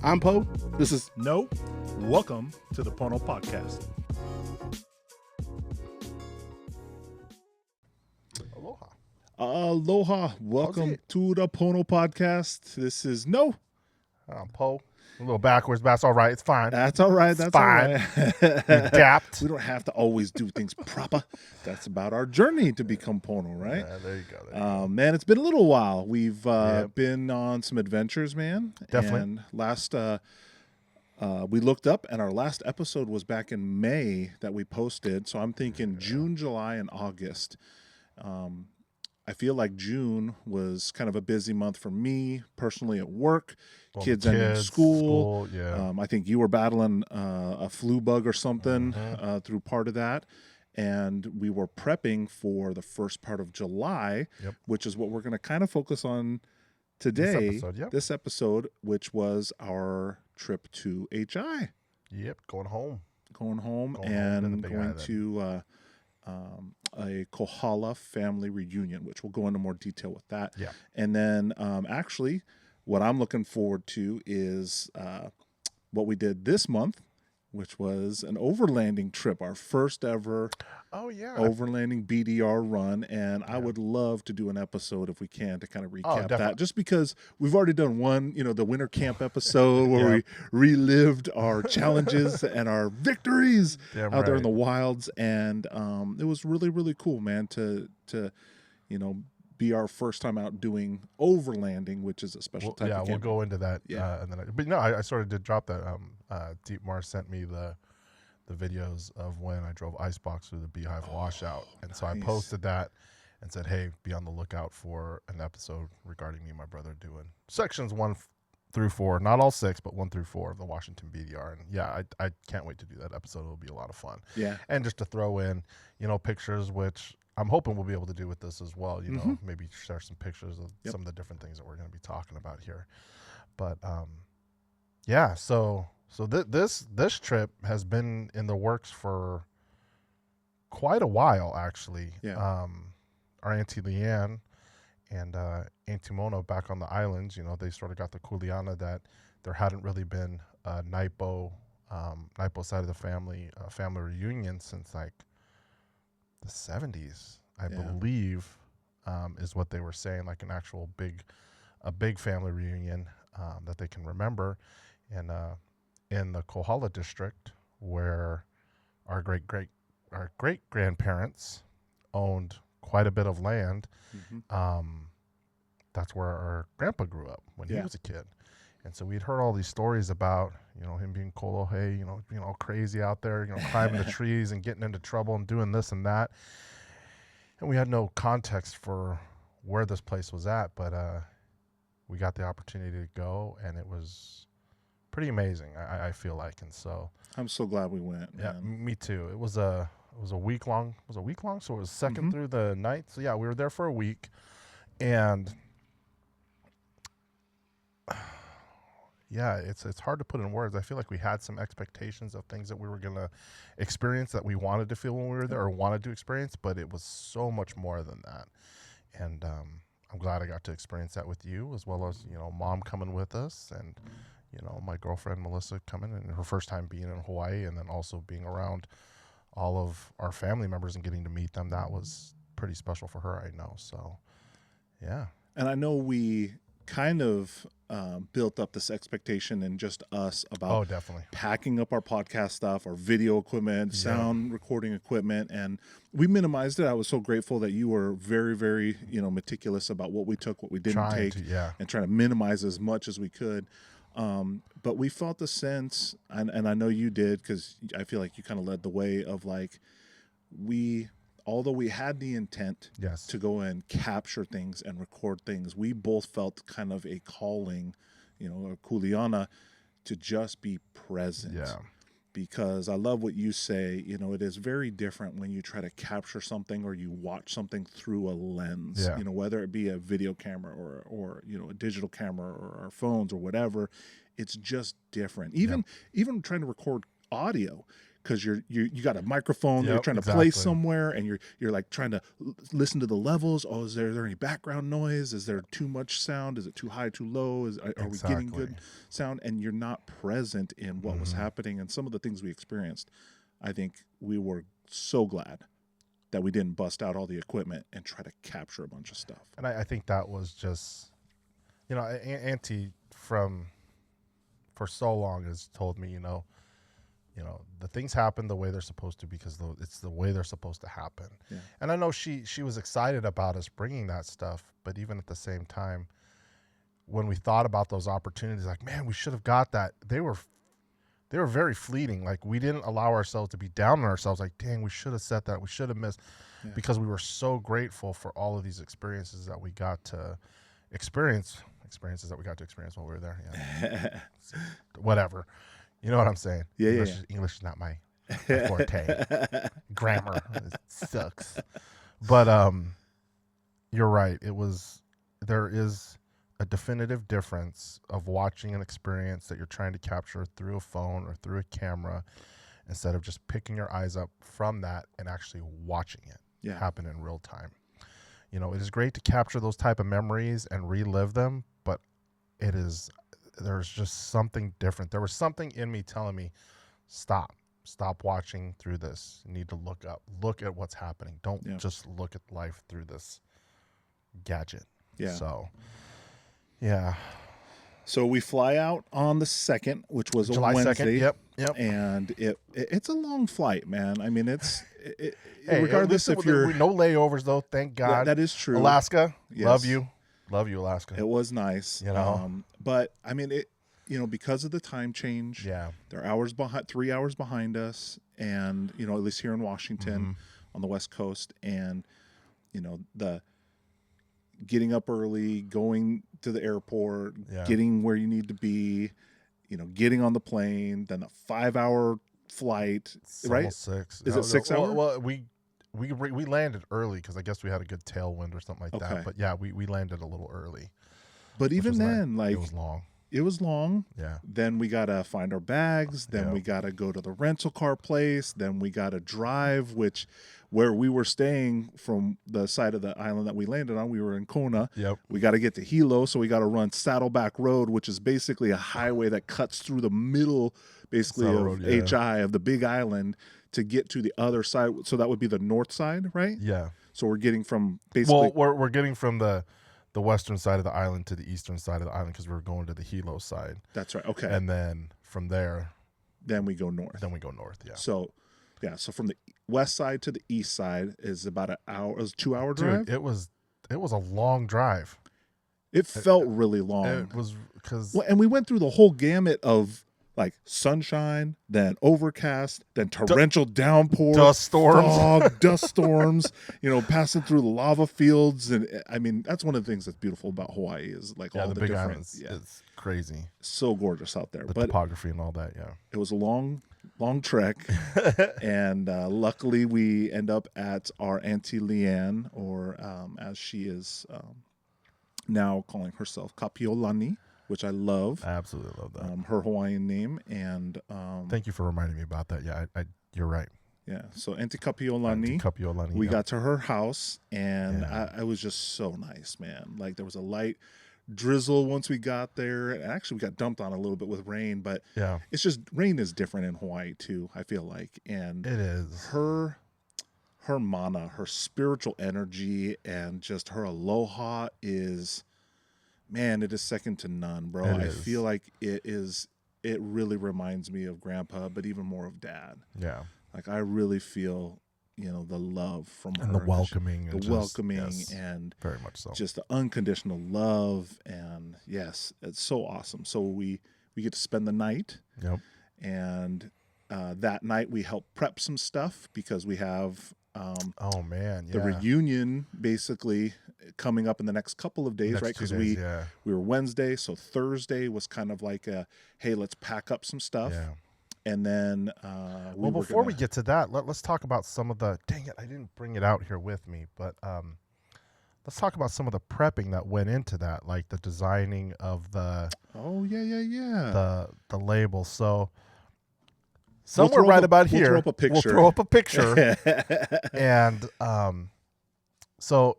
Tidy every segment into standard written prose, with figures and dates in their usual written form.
I'm Poe. This is No. Welcome to the DaPoNoPodcast. Aloha. Aloha. Welcome to the DaPoNoPodcast. This is No. I'm Poe. A little backwards, but that's all right. It's fine. That's all right. That's fine. all right. We adapt. We don't have to always do things proper. That's about our journey to become Pono, right? Yeah, there you go. Man, it's been a little while. We've been on some adventures, man. Definitely. And last, we looked up, and our last episode was back in May that we posted. So I'm thinking June, July, and August. I feel like June was kind of a busy month for me personally at work. Kids ending school. I think you were battling a flu bug or something through part of that. And we were prepping for the first part of July, which is what we're going to kind of focus on today. This episode, which was our trip to HI. Yep, going home And going to a Kohala family reunion, which we'll go into more detail with that. Yeah. And then actually what I'm looking forward to is what we did this month, which was an overlanding trip, our first ever overlanding BDR run. And I would love to do an episode if we can to kind of recap that, just because we've already done one, the winter camp episode where we relived our challenges and our victories out there in the wilds. And it was really, really cool, man, to be our first time out doing overlanding, which is a special type of camping. We'll go into that. I sort of did drop that. Deep Mars sent me the videos of when I drove icebox through the Beehive washout. And so I posted that and said, hey, be on the lookout for an episode regarding me and my brother doing sections 1 through 4, not all 6, but 1 through 4 of the Washington BDR. And I can't wait to do that episode. It'll be a lot of fun. Yeah. And just to throw in, pictures, which I'm hoping we'll be able to do with this as well. Maybe share some pictures of some of the different things that we're going to be talking about here. But so this trip has been in the works for quite a while, actually. Yeah. Our Aunty Leanne and Aunty Mona back on the islands, they sort of got the kuleana that there hadn't really been a Naipo side of the family reunion since like the 70s, I believe, is what they were saying, like an actual big family reunion that they can remember. And in the Kohala district, where our great grandparents owned quite a bit of land, that's where our grandpa grew up when he was a kid. And so we'd heard all these stories about, him being kolohe, being all crazy out there, climbing the trees and getting into trouble and doing this and that. And we had no context for where this place was at, but we got the opportunity to go, and it was pretty amazing, I feel like. And so I'm so glad we went, man. Yeah, me too. It was a week long. So it was 2nd through the 9th. So we were there for a week, and it's hard to put in words. I feel like we had some expectations of things that we were going to experience that we wanted to feel when we were there or wanted to experience, but it was so much more than that. And I'm glad I got to experience that with you, as well as, Mom coming with us, and, my girlfriend Melissa coming, and her first time being in Hawaii, and then also being around all of our family members and getting to meet them. That was pretty special for her, I know. So, yeah. And I know we kind of built up this expectation in just us about packing up our podcast stuff, our video equipment, sound recording equipment, and we minimized it. I was so grateful that you were very, very, meticulous about what we took, what we didn't take, and trying to minimize as much as we could. But we felt the sense, and I know you did, because I feel like you kind of led the way of like, although we had the intent to go and capture things and record things, we both felt kind of a calling, a kuleana, to just be present. Yeah. Because I love what you say, it is very different when you try to capture something or you watch something through a lens, whether it be a video camera or a digital camera or our phones or whatever. It's just different. Even trying to record audio, because you got a microphone that you're trying to play somewhere, and you're like trying to listen to the levels. Oh, is there any background noise? Is there too much sound? Is it too high, too low? Are we getting good sound? And you're not present in what was happening, and some of the things we experienced. I think we were so glad that we didn't bust out all the equipment and try to capture a bunch of stuff. And I think that was just, you know, Auntie for so long has told me, you know, the things happen the way they're supposed to because it's the way they're supposed to happen. Yeah. And I know she was excited about us bringing that stuff, but even at the same time, when we thought about those opportunities, like, man, we should have got that. They were very fleeting. Like, we didn't allow ourselves to be down on ourselves. Like, dang, we should have set that. We should have missed, because we were so grateful for all of these experiences that we got to experiences that we got to experience while we were there. Yeah. Whatever. You know what I'm saying? Yeah, English is not my forte. Grammar sucks. But you're right. There is a definitive difference of watching an experience that you're trying to capture through a phone or through a camera, instead of just picking your eyes up from that and actually watching it happen in real time. You know, it is great to capture those type of memories and relive them, but there's just something different. There was something in me telling me, stop watching through this. You need to look at what's happening. Don't just look at life through this gadget. Yeah. So, yeah. So we fly out on the 2nd, which was July a Wednesday. 2nd. Yep. And it's a long flight, man. I mean, regardless if you're no layovers though, thank God. That is true. Alaska, love you, Alaska. It was nice, you know. But I mean, because of the time change, they're 3 hours behind us, and at least here in Washington on the West Coast, and the getting up early, going to the airport, getting where you need to be, getting on the plane, then a 5-hour flight, it's right? Almost 6. Is it 6 hours? Well, we landed early because I guess we had a good tailwind or something like that. But yeah, we landed a little early. But even then, it was long. It was long. Yeah. Then we got to find our bags. Then we got to go to the rental car place. Then we got to drive, where we were staying from the side of the island that we landed on. We were in Kona. Yep. We got to get to Hilo. So we got to run Saddleback Road, which is basically a highway that cuts through the middle, basically, of HI, of the big island, to get to the other side. So that would be the north side, right? Yeah. So we're getting from basically. Well, we're getting from the western side of the island to the eastern side of the island because we were going to the Hilo side. That's right. Okay. And then from there, then we go north. Yeah. So from the west side to the east side is about an hour. It was a 2-hour drive. It was a long drive. It felt really long. It was because and we went through the whole gamut of like sunshine, then overcast, then torrential downpour, dust storms, fog, dust storms, passing through the lava fields. And I mean, that's one of the things that's beautiful about Hawaii is like all the big different islands. Yeah. It's crazy. So gorgeous out there. The topography and all that. Yeah. It was a long trek. And luckily we end up at our Aunty Leanne, or as she is now calling herself, Kapiolani, which I love. I absolutely love that. Her Hawaiian name. And thank you for reminding me about that. Yeah, you're right. Yeah, so Aunty Kapiolani. We got to her house, and it was just so nice, man. Like, there was a light drizzle once we got there. And actually, we got dumped on a little bit with rain, but it's just, rain is different in Hawaii, too, I feel like. And it is. Her mana, her spiritual energy, and just her aloha is... Man, it is second to none, bro. I feel like it really reminds me of Grandpa, but even more of Dad. Yeah. Like, I really feel, the love from her. And the welcoming. And very much so. Just the unconditional love. And yes, it's so awesome. So we get to spend the night. Yep. And that night we help prep some stuff because we have... the reunion basically coming up in the next couple of days, right? Because we were Wednesday, so Thursday was kind of like hey, let's pack up some stuff. Yeah. And then before we get to that, let's talk about some of the, dang it, I didn't bring it out here with me, but let's talk about some of the prepping that went into that, like the designing of the the label. So somewhere about here. We'll throw up a picture. We'll throw up a picture. And so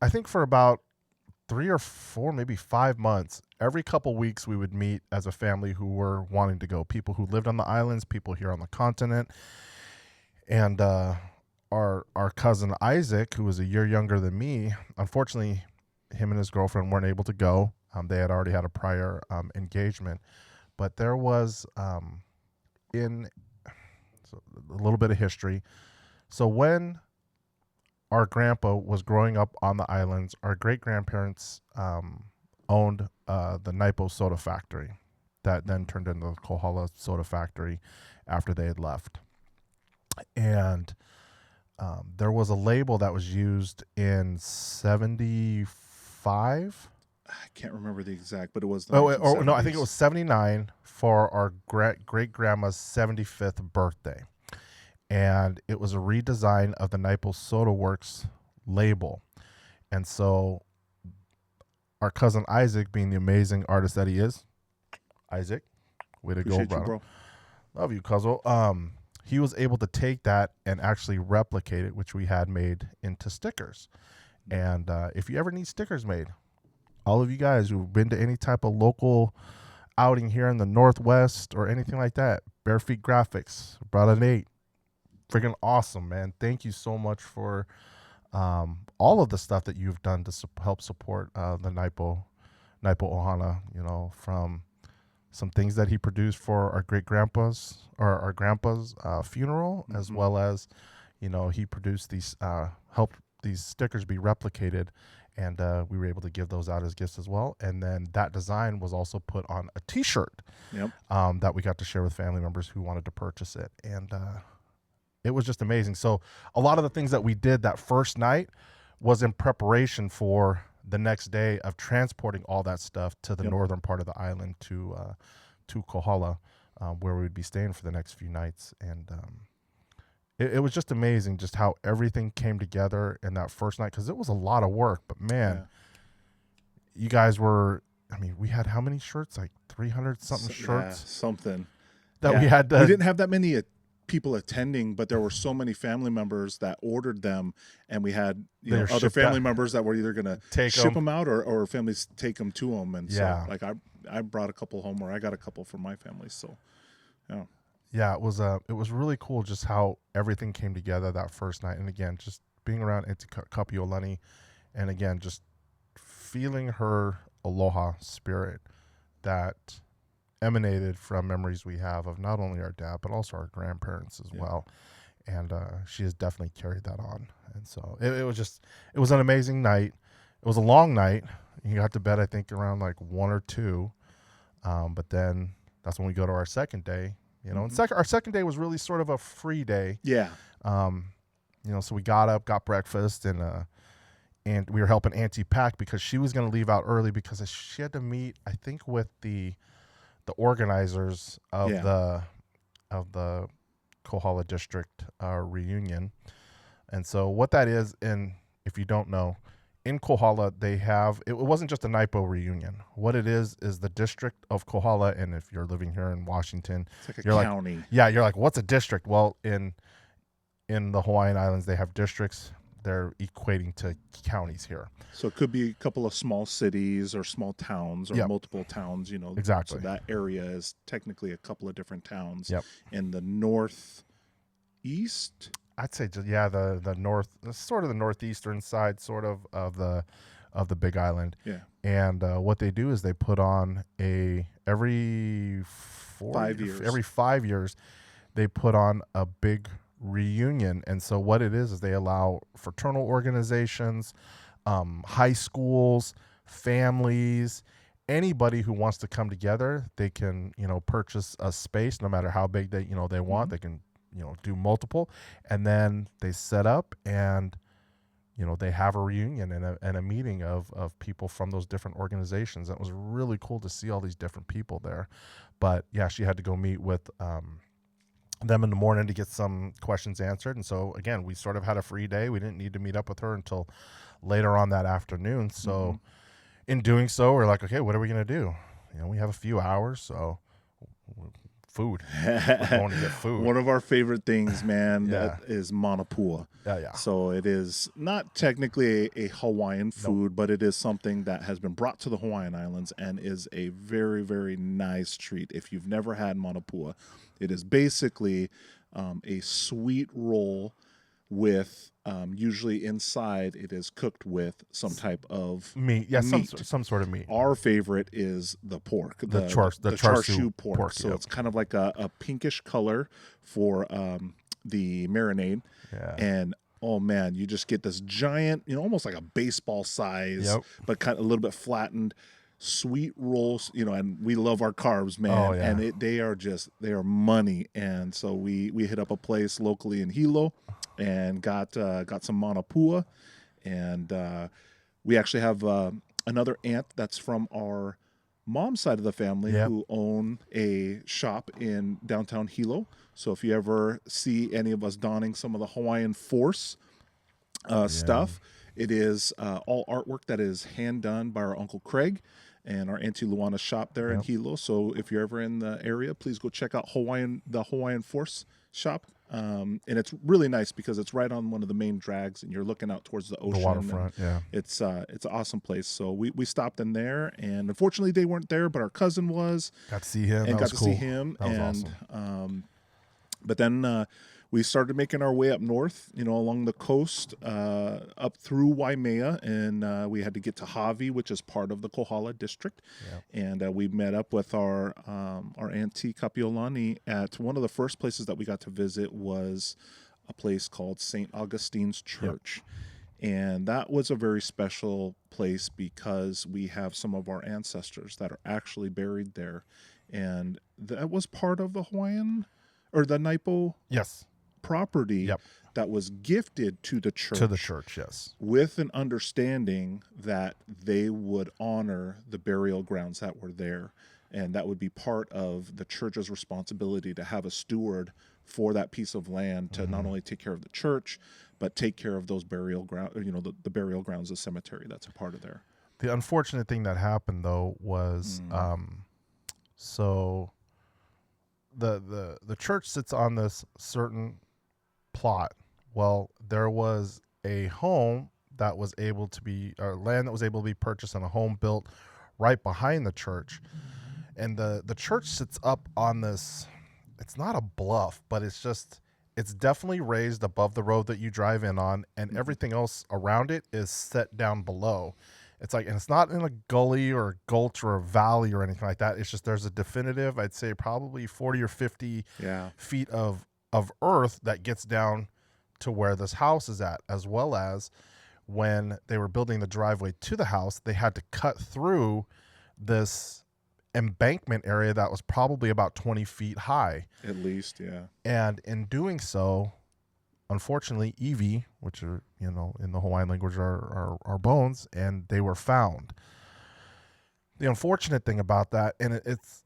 I think for about 3 or 4, maybe 5 months, every couple weeks we would meet as a family who were wanting to go. People who lived on the islands, people here on the continent. And our cousin Isaac, who was a year younger than me, unfortunately, him and his girlfriend weren't able to go. They had already had a prior engagement. But there was a little bit of history. So when our grandpa was growing up on the islands, our great-grandparents owned the Naipo soda factory that then turned into the Kohala soda factory after they had left. And there was a label that was used in 75. I can't remember the exact, but it was. No, I think it was 79 for our great-grandma's 75th birthday. And it was a redesign of the Naipo Soda Works label. And so our cousin Isaac, being the amazing artist that he is, Isaac, way to go, bro. Love you, Cuzzo. He was able to take that and actually replicate it, which we had made into stickers. And if you ever need stickers made, all of you guys who've been to any type of local outing here in the Northwest or anything like that, Bare Feet Graphics, brought an 8. Freaking awesome, man. Thank you so much for all of the stuff that you've done to help support the Naipo Ohana, from some things that he produced for our great-grandpa's or our grandpa's funeral, as well as, he produced these, helped these stickers be replicated, and we were able to give those out as gifts as well. And then that design was also put on a T-shirt that we got to share with family members who wanted to purchase it. And it was just amazing. So a lot of the things that we did that first night was in preparation for the next day of transporting all that stuff to the northern part of the island to Kohala, where we would be staying for the next few nights. And it was just amazing just how everything came together in that first night, because it was a lot of work. But, man, you guys were – we had how many shirts? Like 300-something shirts? Yeah, something. That we had to – we didn't have that many people attending, but there were so many family members that ordered them, and we had other family members that were either going to ship them out or families take them to them. And so I brought a couple home, or I got a couple for my family. So it was really cool just how everything came together that first night. And again, just being around Aunty Kapiolani, and again, just feeling her aloha spirit that emanated from memories we have of not only our dad but also our grandparents as well. And she has definitely carried that on. And so it was an amazing night. It was a long night. You got to bed, I think, around like 1 or 2. But then that's when we go to our second day. And our second day was really sort of a free day. Yeah. So we got up, got breakfast, and we were helping Auntie pack because she was going to leave out early because she had to meet, I think, with the organizers of the Kohala District reunion. And so what that is, and if you don't know, in Kohala they have, it wasn't just a Naipo reunion. What it is the district of Kohala. And if you're living here in Washington, it's like a county. You're like, what's a district? Well, in the Hawaiian Islands, they have districts. They're equating to counties here. So it could be a couple of small cities or small towns or multiple towns, Exactly. So that area is technically a couple of different towns. Yep. In the northeast? I'd say, the north, sort of the northeastern side, sort of the Big Island. Yeah. And what they do is they put on every 5 years, they put on a big reunion. And so what it is they allow fraternal organizations, high schools, families, anybody who wants to come together. They can purchase a space no matter how big they want. Mm-hmm. They can do multiple, and then they set up and they have a reunion and a meeting of people from those different organizations. It was really cool to see all these different people there. But she had to go meet with them in the morning to get some questions answered. And so again, we sort of had a free day. We didn't need to meet up with her until later on that afternoon. So in doing so, we're like, okay, what are we going to do? We have a few hours. So food. We're going to get food. One of our favorite things, man, that is manapua. Yeah. So it is not technically a Hawaiian food, but it is something that has been brought to the Hawaiian Islands and is a very, very nice treat. If you've never had manapua, it is basically a sweet roll with usually inside it is cooked with some type of meat. Yeah, some sort of meat. Our favorite is the pork, the char siu pork. So it's kind of like a pinkish color for the marinade. Yeah. And oh man, you just get this giant, almost like a baseball size, but kind of a little bit flattened sweet rolls, and we love our carbs, man. Oh, yeah. And they are money. And so we hit up a place locally in Hilo and got some manapua, and we actually have another aunt that's from our mom's side of the family who own a shop in downtown Hilo. So if you ever see any of us donning some of the Hawaiian Force stuff, it is all artwork that is hand done by our Uncle Craig and our Aunty Luana shop there in Hilo. So if you're ever in the area, please go check out the Hawaiian Force shop. And it's really nice because it's right on one of the main drags and you're looking out towards the ocean. The waterfront, It's an awesome place. So we stopped in there, and unfortunately they weren't there, but our cousin was. Got to see him. And that got was to cool. see him. That was and awesome. But then we started making our way up north, along the coast, up through Waimea, and we had to get to Hawi, which is part of the Kohala district. And we met up with our auntie Kapiolani at one of the first places that we got to visit was a place called St. Augustine's Church. And that was a very special place because we have some of our ancestors that are actually buried there. And that was part of the Hawaiian or the Naipo property that was gifted to the church. To the church, yes. With an understanding that they would honor the burial grounds that were there. And that would be part of the church's responsibility to have a steward for that piece of land to not only take care of the church, but take care of those burial ground, the burial grounds, the cemetery that's a part of there. The unfortunate thing that happened though was, so the church sits on this certain plot. Well, there was a home that was able to be, or land that was able to be purchased and a home built right behind the church. And the church sits up on this, it's not a bluff, but it's definitely raised above the road that you drive in on, and everything else around it is set down below. It's like, and it's not in a gully or a gulch or a valley or anything like that. It's just, there's a definitive, I'd say probably 40 or 50 feet of earth that gets down to where this house is at, as well as when they were building the driveway to the house, they had to cut through this embankment area that was probably about 20 feet high. At least, And in doing so, unfortunately, Iwi, which are, in the Hawaiian language are bones, and they were found. The unfortunate thing about that, and it's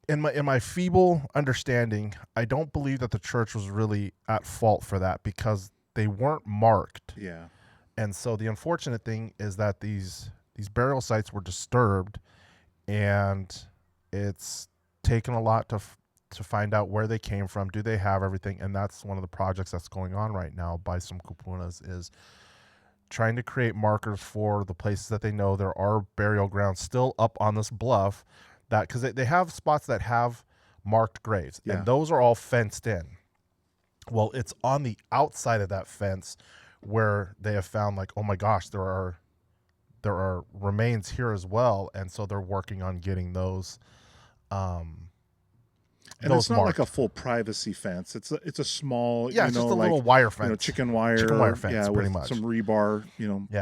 in my feeble understanding, I don't believe that the church was really at fault for that because they weren't marked. Yeah. And so the unfortunate thing is that these burial sites were disturbed, and it's taken a lot to find out where they came from. Do they have everything? And that's one of the projects that's going on right now by some kupunas, is trying to create markers for the places that they know there are burial grounds still up on this bluff, that because they have spots that have marked graves, and those are all fenced in. Well, it's on the outside of that fence where they have found, like, oh my gosh, there are remains here as well, and so they're working on getting those. And it's not marked. like a full privacy fence. It's a small, it's just a little wire fence, chicken wire fence, pretty with much some rebar,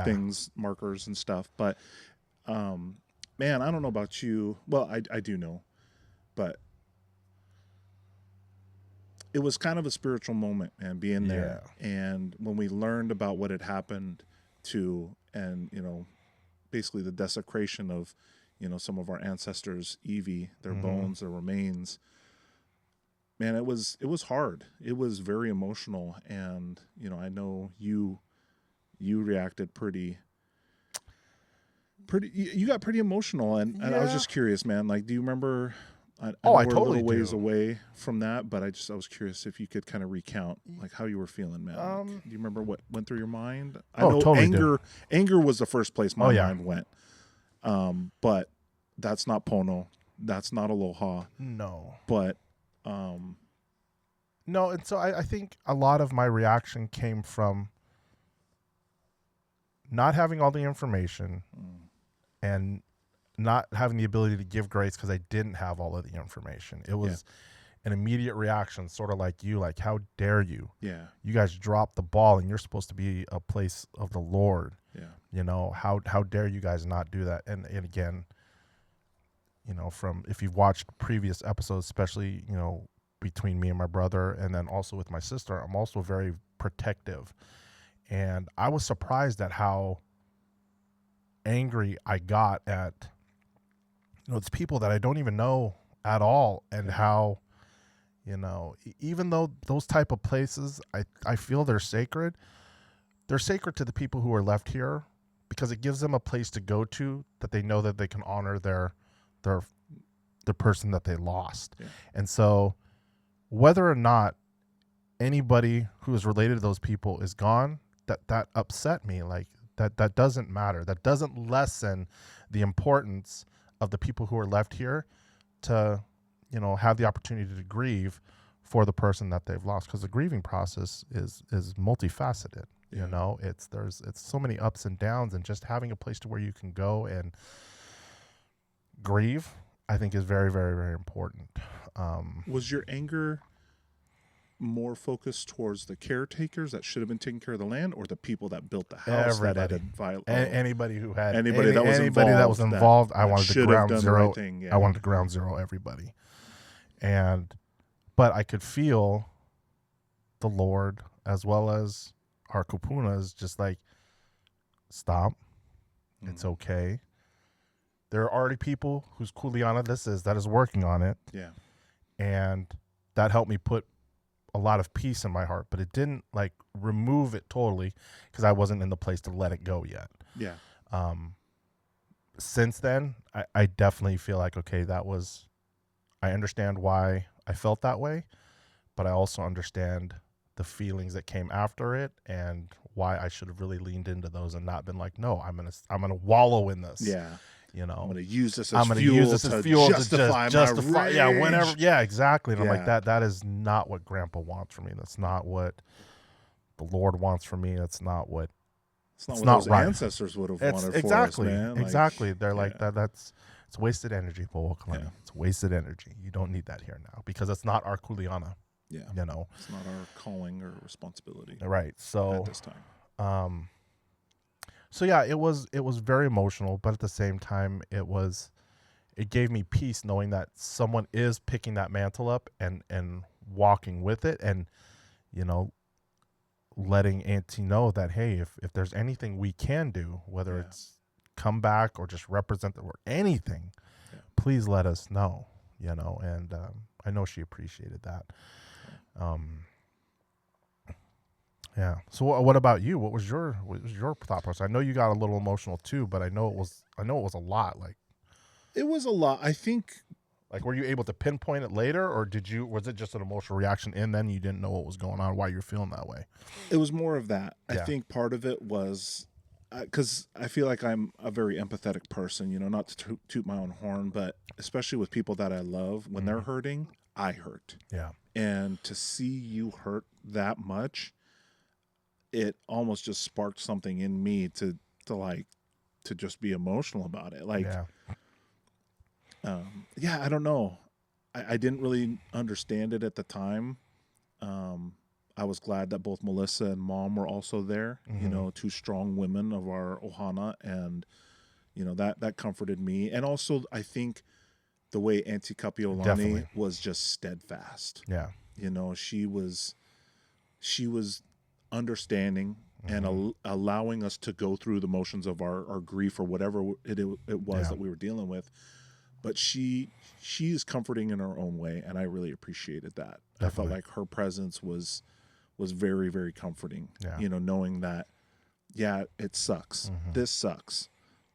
things, markers and stuff. But, man, I don't know about you. Well, I do know, but it was kind of a spiritual moment, man, being there. And when we learned about what had happened and basically the desecration of, some of our ancestors, Iwi, their bones, their remains. Man, it was hard. It was very emotional, and I know you reacted pretty. You got pretty emotional, and I was just curious, man. Like, do you remember I we're totally a little ways away from that, but I was curious if you could kind of recount like how you were feeling, man. Do you remember what went through your mind? I know totally anger was the first place my mind went. But that's not Pono. That's not Aloha. No. But no, and so I think a lot of my reaction came from not having all the information and not having the ability to give grace because I didn't have all of the information. It was an immediate reaction, sort of like you, like, how dare you? Yeah. You guys dropped the ball and you're supposed to be a place of the Lord. Yeah. You know, how dare you guys not do that? And again, you know, from if you've watched previous episodes, especially, you know, between me and my brother and then also with my sister, I'm also very protective. And I was surprised at how angry I got at, you know, it's people that I don't even know at all, and how, you know, even though those type of places, I feel they're sacred to the people who are left here, because it gives them a place to go to that they know that they can honor the person that they lost. Yeah. And so whether or not anybody who is related to those people is gone, that upset me. Like that doesn't matter. That doesn't lessen the importance of the people who are left here to, you know, have the opportunity to grieve for the person that they've lost, because the grieving process is multifaceted. You know, it's so many ups and downs, and just having a place to where you can go and grieve, I think, is very, very, very important. Was your anger more focused towards the caretakers that should have been taking care of the land, or the people that built the house? Everybody. Anybody that was involved, I wanted to ground zero. I wanted to ground zero everybody. But I could feel the Lord, as well as our kupunas, just like, stop. It's okay. There are already people whose kuleana this is that is working on it. Yeah. And that helped me put a lot of peace in my heart, but it didn't like remove it totally, because I wasn't in the place to let it go yet. Yeah. Since then, I definitely feel like, okay, I understand why I felt that way, but I also understand the feelings that came after it and why I should have really leaned into those and not been like, no, I'm gonna wallow in this. Yeah. You know, I'm going to use this as fuel to justify my rage. Yeah, whenever. Yeah, exactly. And I'm like, that is not what Grandpa wants from me. That's not what the Lord wants from me. That's not what. It's not what those ancestors would have wanted for us, man. Exactly. They're like that. It's wasted energy, Paoa. It's wasted energy. You don't need that here now, because it's not our kuleana. Yeah. You know, it's not our calling or responsibility. Right. So at this time. So yeah, it was very emotional, but at the same time, it gave me peace knowing that someone is picking that mantle up and walking with it, and, you know, letting Auntie know that, hey, if there's anything we can do, whether it's come back or just represent or anything, please let us know, you know. And I know she appreciated that. Yeah. So what about you? What was your thought process? I know you got a little emotional too, but I know it was a lot. Like, it was a lot. I think. Like, were you able to pinpoint it later, or was it just an emotional reaction and then you didn't know what was going on, why you're feeling that way? It was more of that. I think part of it was because I feel like I'm a very empathetic person. You know, not to toot my own horn, but especially with people that I love, when they're hurting, I hurt. Yeah. And to see you hurt that much, it almost just sparked something in me to just be emotional about it. Like, I don't know. I didn't really understand it at the time. I was glad that both Melissa and Mom were also there, you know, two strong women of our ohana, and, you know, that comforted me. And also, I think the way Auntie Kapiolani was just steadfast. Yeah. You know, she was understanding and allowing us to go through the motions of our grief or whatever it was that we were dealing with. But she is comforting in her own way, and I really appreciated that. Definitely. I felt like her presence was very, very comforting. Yeah. You know, knowing that, it sucks. This sucks,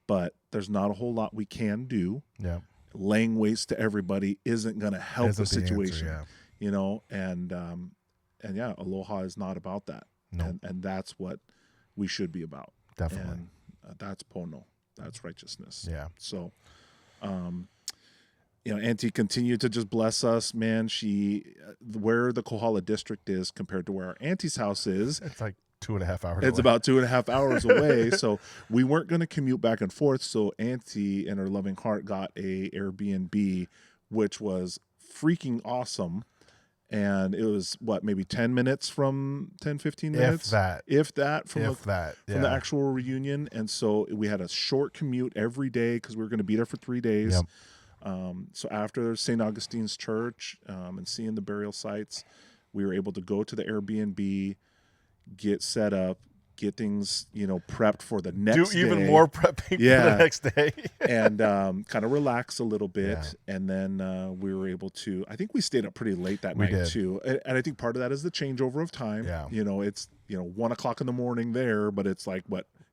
but there's not a whole lot we can do. Yeah. laying waste to everybody isn't going to help the situation, answer, you know, and yeah, aloha is not about that. Nope. And that's what we should be about. Definitely. And that's pono. That's righteousness. Yeah. So, you know, Auntie continued to just bless us, man. She, where the Kohala district is compared to where our auntie's house is, it's like 2.5 hours. It's away. about 2.5 hours away. So we weren't going to commute back and forth. So Auntie, in her loving heart, got a Airbnb, which was freaking awesome. And it was maybe 10 minutes from 10, 15 minutes? If that from the actual reunion. And so we had a short commute every day because we were going to be there for 3 days. Yep. So after St. Augustine's Church and seeing the burial sites, we were able to go to the Airbnb, get set up, get things, you know, prepped for the next day. Do even more prepping for the next day. And kind of relax a little bit. Yeah. And then we were able to, I think we stayed up pretty late that night too. And I think part of that is the changeover of time. Yeah. You know, it's, 1 o'clock in the morning there, but it's like,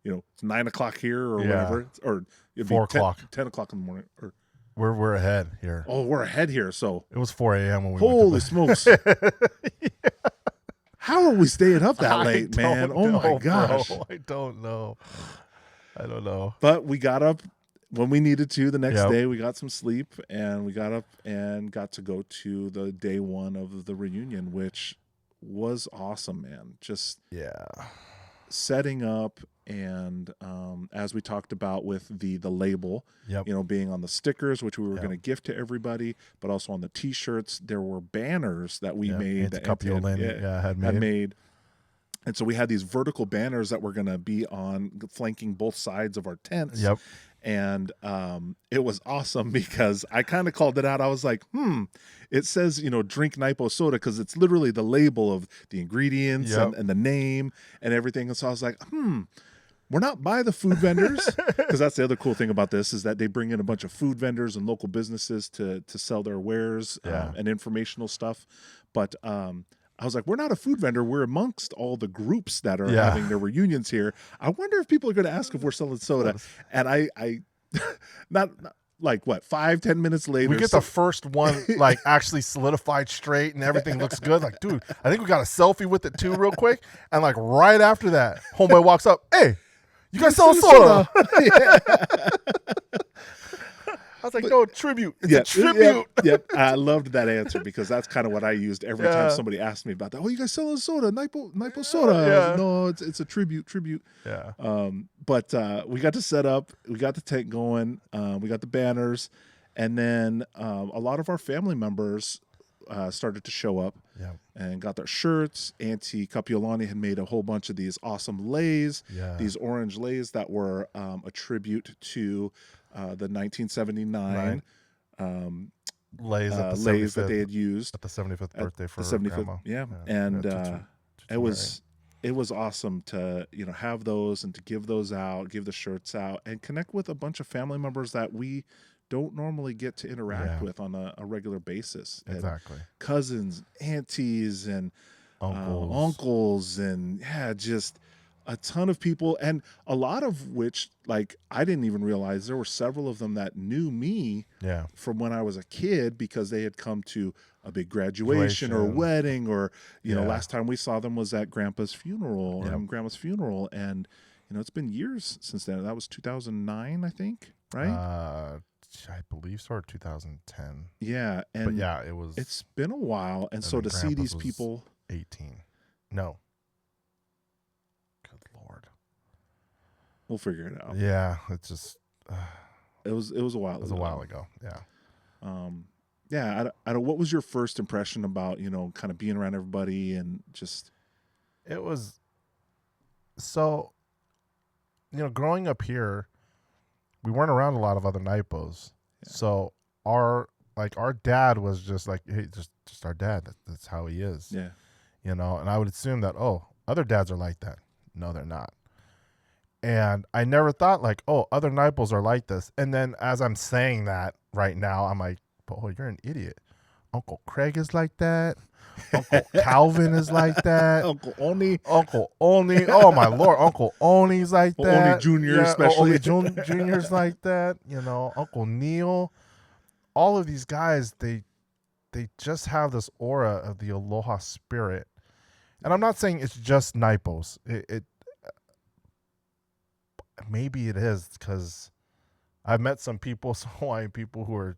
it's 9 o'clock here or whatever. Or it'd 4 o'clock. 10 o'clock in the morning. Or We're ahead here. Oh, we're ahead here. So it was 4 a.m. when we Holy smokes. How are we staying up that late, man? Oh my gosh. Bro. I don't know. But we got up when we needed to the next day. We got some sleep and we got up and got to go to the day one of the reunion, which was awesome, man. Just setting up and as we talked about with the label, being on the stickers, which we were going to gift to everybody, but also on the T-shirts, there were banners that we made that Kapiolani had made. And so we had these vertical banners that were going to be on flanking both sides of our tents. Yep. And it was awesome because I kind of called it out. I was like, it says, drink Naipo soda because it's literally the label of the ingredients and the name and everything. And so I was like, we're not by the food vendors, because that's the other cool thing about this is that they bring in a bunch of food vendors and local businesses to sell their wares and informational stuff. But I was like, we're not a food vendor. We're amongst all the groups that are having their reunions here. I wonder if people are going to ask if we're selling soda. And I not like 5-10 minutes later, we get the first one like actually solidified straight and everything looks good. Like, dude, I think we got a selfie with it too real quick. And like right after that, homeboy walks up, hey, you guys selling soda? I was like, no, tribute. It's a tribute. Yep. I loved that answer because that's kind of what I used every time somebody asked me about that. Oh, you guys selling soda? Naipo soda. Yeah. No, it's a tribute. Yeah. But we got to set up. We got the tent going. We got the banners. And then a lot of our family members started to show up and got their shirts. Auntie Kapiolani had made a whole bunch of these awesome leis, these orange leis that were a tribute to the 1979 leis that they had used at the 75th birthday for the 75th, grandma. And it was awesome to have those and to give those out, give the shirts out, and connect with a bunch of family members that we don't normally get to interact with on a regular basis. Exactly. And cousins, aunties, and uncles, and just a ton of people, and a lot of which, like, I didn't even realize there were several of them that knew me from when I was a kid because they had come to a big graduation or wedding, or last time we saw them was at Grandpa's funeral or Grandma's funeral, and it's been years since then. That was 2009, I think, right? I believe so, or 2010. Yeah, but it was. It's been a while, and so to see these people, 18, no. We'll figure it out. Yeah, it's just. It was a while. It was a while ago. Yeah. I don't. What was your first impression about kind of being around everybody and just? It was. So, growing up here, we weren't around a lot of other Naipos. Yeah. So our dad was just like, hey, just our dad. That's how he is. Yeah. And I would assume that other dads are like that. No, they're not. And I never thought like, other Naipos are like this. And then as I'm saying that right now, I'm like, you're an idiot. Uncle Craig is like that. Uncle Calvin is like that. Uncle Oni. Oh my Lord. Uncle Oni's like that. Oni Jr. especially. Oni Jr.'s like that. Uncle Neil. all of these guys, they just have this aura of the aloha spirit. And I'm not saying it's just Naipos. It maybe it is, because I've met some people, some Hawaiian people, who are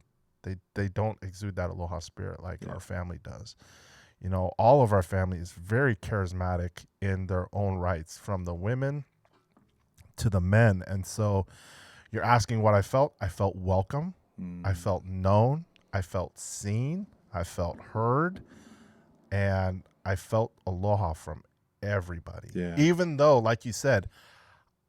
they don't exude that aloha spirit like our family does. You know, all of our family is very charismatic in their own rights, from the women to the men. And so you're asking what I felt. I felt welcome. I felt known. I felt seen. I felt heard. And I felt aloha from everybody. Yeah. Even though, like you said,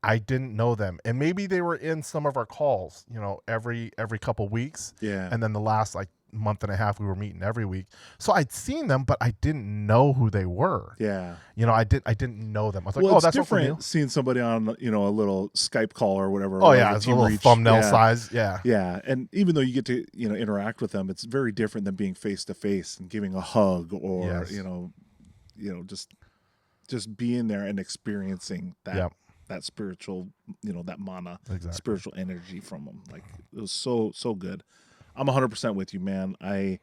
I didn't know them. And maybe they were in some of our calls, you know, every couple weeks. Yeah. And then the last like month and a half, we were meeting every week. So I'd seen them, but I didn't know who they were. Yeah. You know, I didn't know them. I was like, well, oh, it's that's different seeing somebody on, you know, a little Skype call or whatever. Oh, or yeah. It's a little reach. thumbnail size. Yeah. Yeah. And even though you get to, you know, interact with them, it's very different than being face to face and giving a hug or, you know, just being there and experiencing that. That spiritual, you know, that mana, spiritual energy from them. Like, it was so good. I'm 100% with you, man. I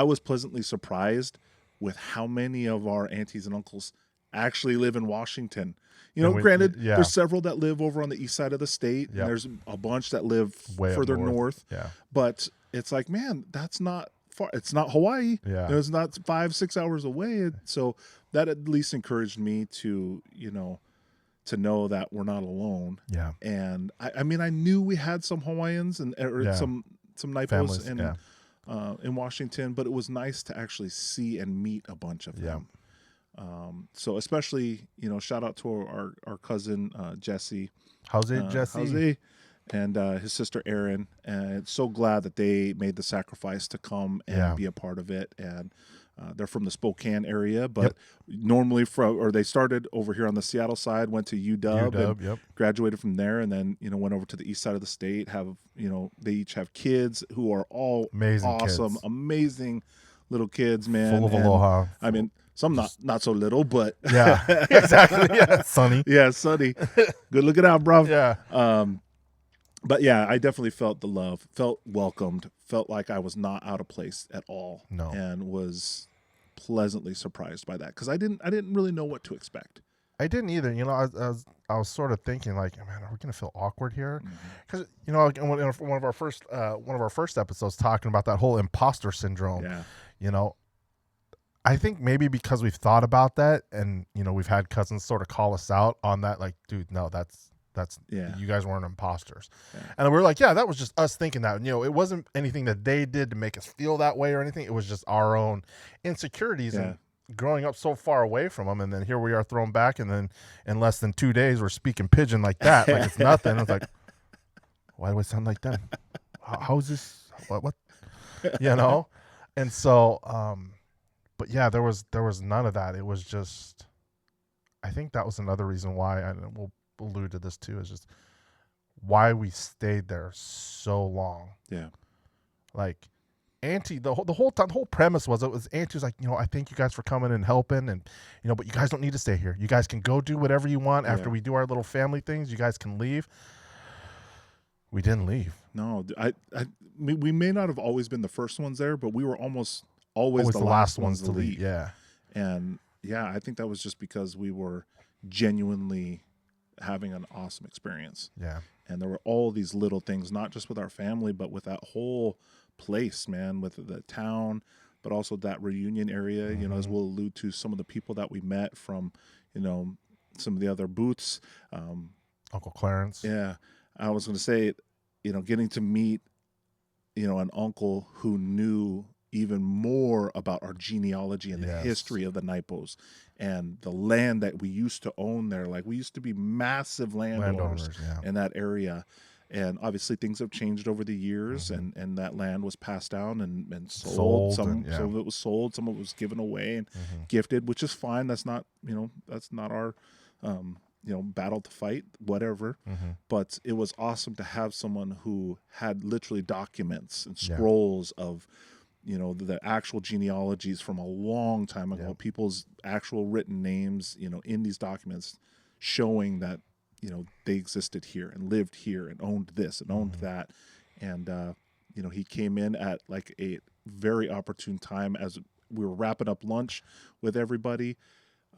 was pleasantly surprised with how many of our aunties and uncles actually live in Washington. You know, granted, there's several that live over on the east side of the state, and there's a bunch that live further north. Yeah. But it's like, man, that's not far. It's not Hawaii. Yeah. It's not 5-6 hours away. So that at least encouraged me to, you know, to know that we're not alone. Yeah. And I mean, I knew we had some Hawaiians and some Naipos in Washington, but it was nice to actually see and meet a bunch of them. So especially, you know, shout out to our cousin Jesse. How's it, Jesse? Jose, and his sister Erin. And so glad that they made the sacrifice to come and be a part of it. And they're from the Spokane area, but normally they started over here on the Seattle side, went to UW and graduated from there, and then, you know, went over to the east side of the state. They each have kids who are all awesome, amazing little kids, man. Full of aloha. I mean, some not so little, but yeah, exactly. Yeah, Sunny. Yeah, Sunny. Good looking out, bro. Yeah. But yeah, I definitely felt the love, felt welcomed, felt like I was not out of place at all. No. And was pleasantly surprised by that, because I didn't really know what to expect. I didn't either. You know, I was sort of thinking like, man, are we gonna feel awkward here? Because you know, in one of our first episodes, talking about that whole imposter syndrome. Yeah. You know, I think maybe because we've thought about that, and you know, we've had cousins sort of call us out on that, like, dude, no, that's you guys weren't imposters. And we were like, yeah, that was just us thinking that. You know, it wasn't anything that they did to make us feel that way or anything. It was just our own insecurities and growing up so far away from them. And then here we are thrown back, and then in less than 2 days we're speaking pidgin like that, like it's nothing. I was like, why do I sound like that? How is this? What? You know? And so, but yeah, there was none of that. It was just, I think that was another reason why, and we'll allude to this too, is just why we stayed there so long. Yeah. Like, Auntie, the whole time, the whole premise was, Auntie was like, you know, I thank you guys for coming and helping, and you know, but you guys don't need to stay here. You guys can go do whatever you want after we do our little family things. You guys can leave. We didn't leave. No, we may not have always been the first ones there, but we were almost always the last ones to leave. Yeah. And yeah, I think that was just because we were genuinely having an awesome experience. Yeah. And there were all these little things, not just with our family, but with that whole place, man, with the town, but also that reunion area, you know, as we'll allude to some of the people that we met from, you know, some of the other booths. Uncle Clarence. Yeah. I was going to say, you know, getting to meet, you know, an uncle who knew even more about our genealogy and the history of the Naipos and the land that we used to own there. Like, we used to be massive landowners in that area. And obviously things have changed over the years, and that land was passed down and sold. Some of it was sold, some of it was given away and gifted, which is fine. That's not, you know, that's not our, you know, battle to fight, whatever. But it was awesome to have someone who had literally documents and scrolls of, you know, the actual genealogies from a long time ago, people's actual written names, you know, in these documents, showing that, you know, they existed here and lived here and owned this and owned that. And, he came in at like a very opportune time as we were wrapping up lunch with everybody.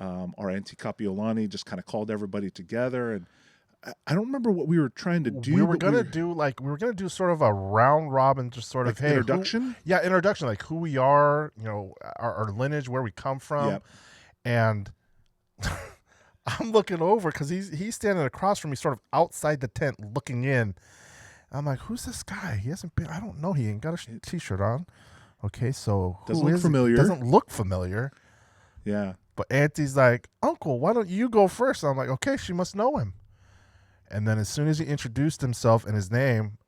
Our Aunty Kapiolani just kind of called everybody together, and I don't remember what we were trying to do. We were gonna do sort of a round robin, just sort of hey, introduction. Introduction, like who we are, our lineage, where we come from, and I'm looking over because he's standing across from me, sort of outside the tent, looking in. I'm like, who's this guy? He hasn't been. I don't know. He ain't got a t-shirt on. Okay, so doesn't look familiar. Doesn't look familiar. Yeah. But Auntie's like, Uncle, why don't you go first? And I'm like, okay, she must know him. And then as soon as he introduced himself and his name,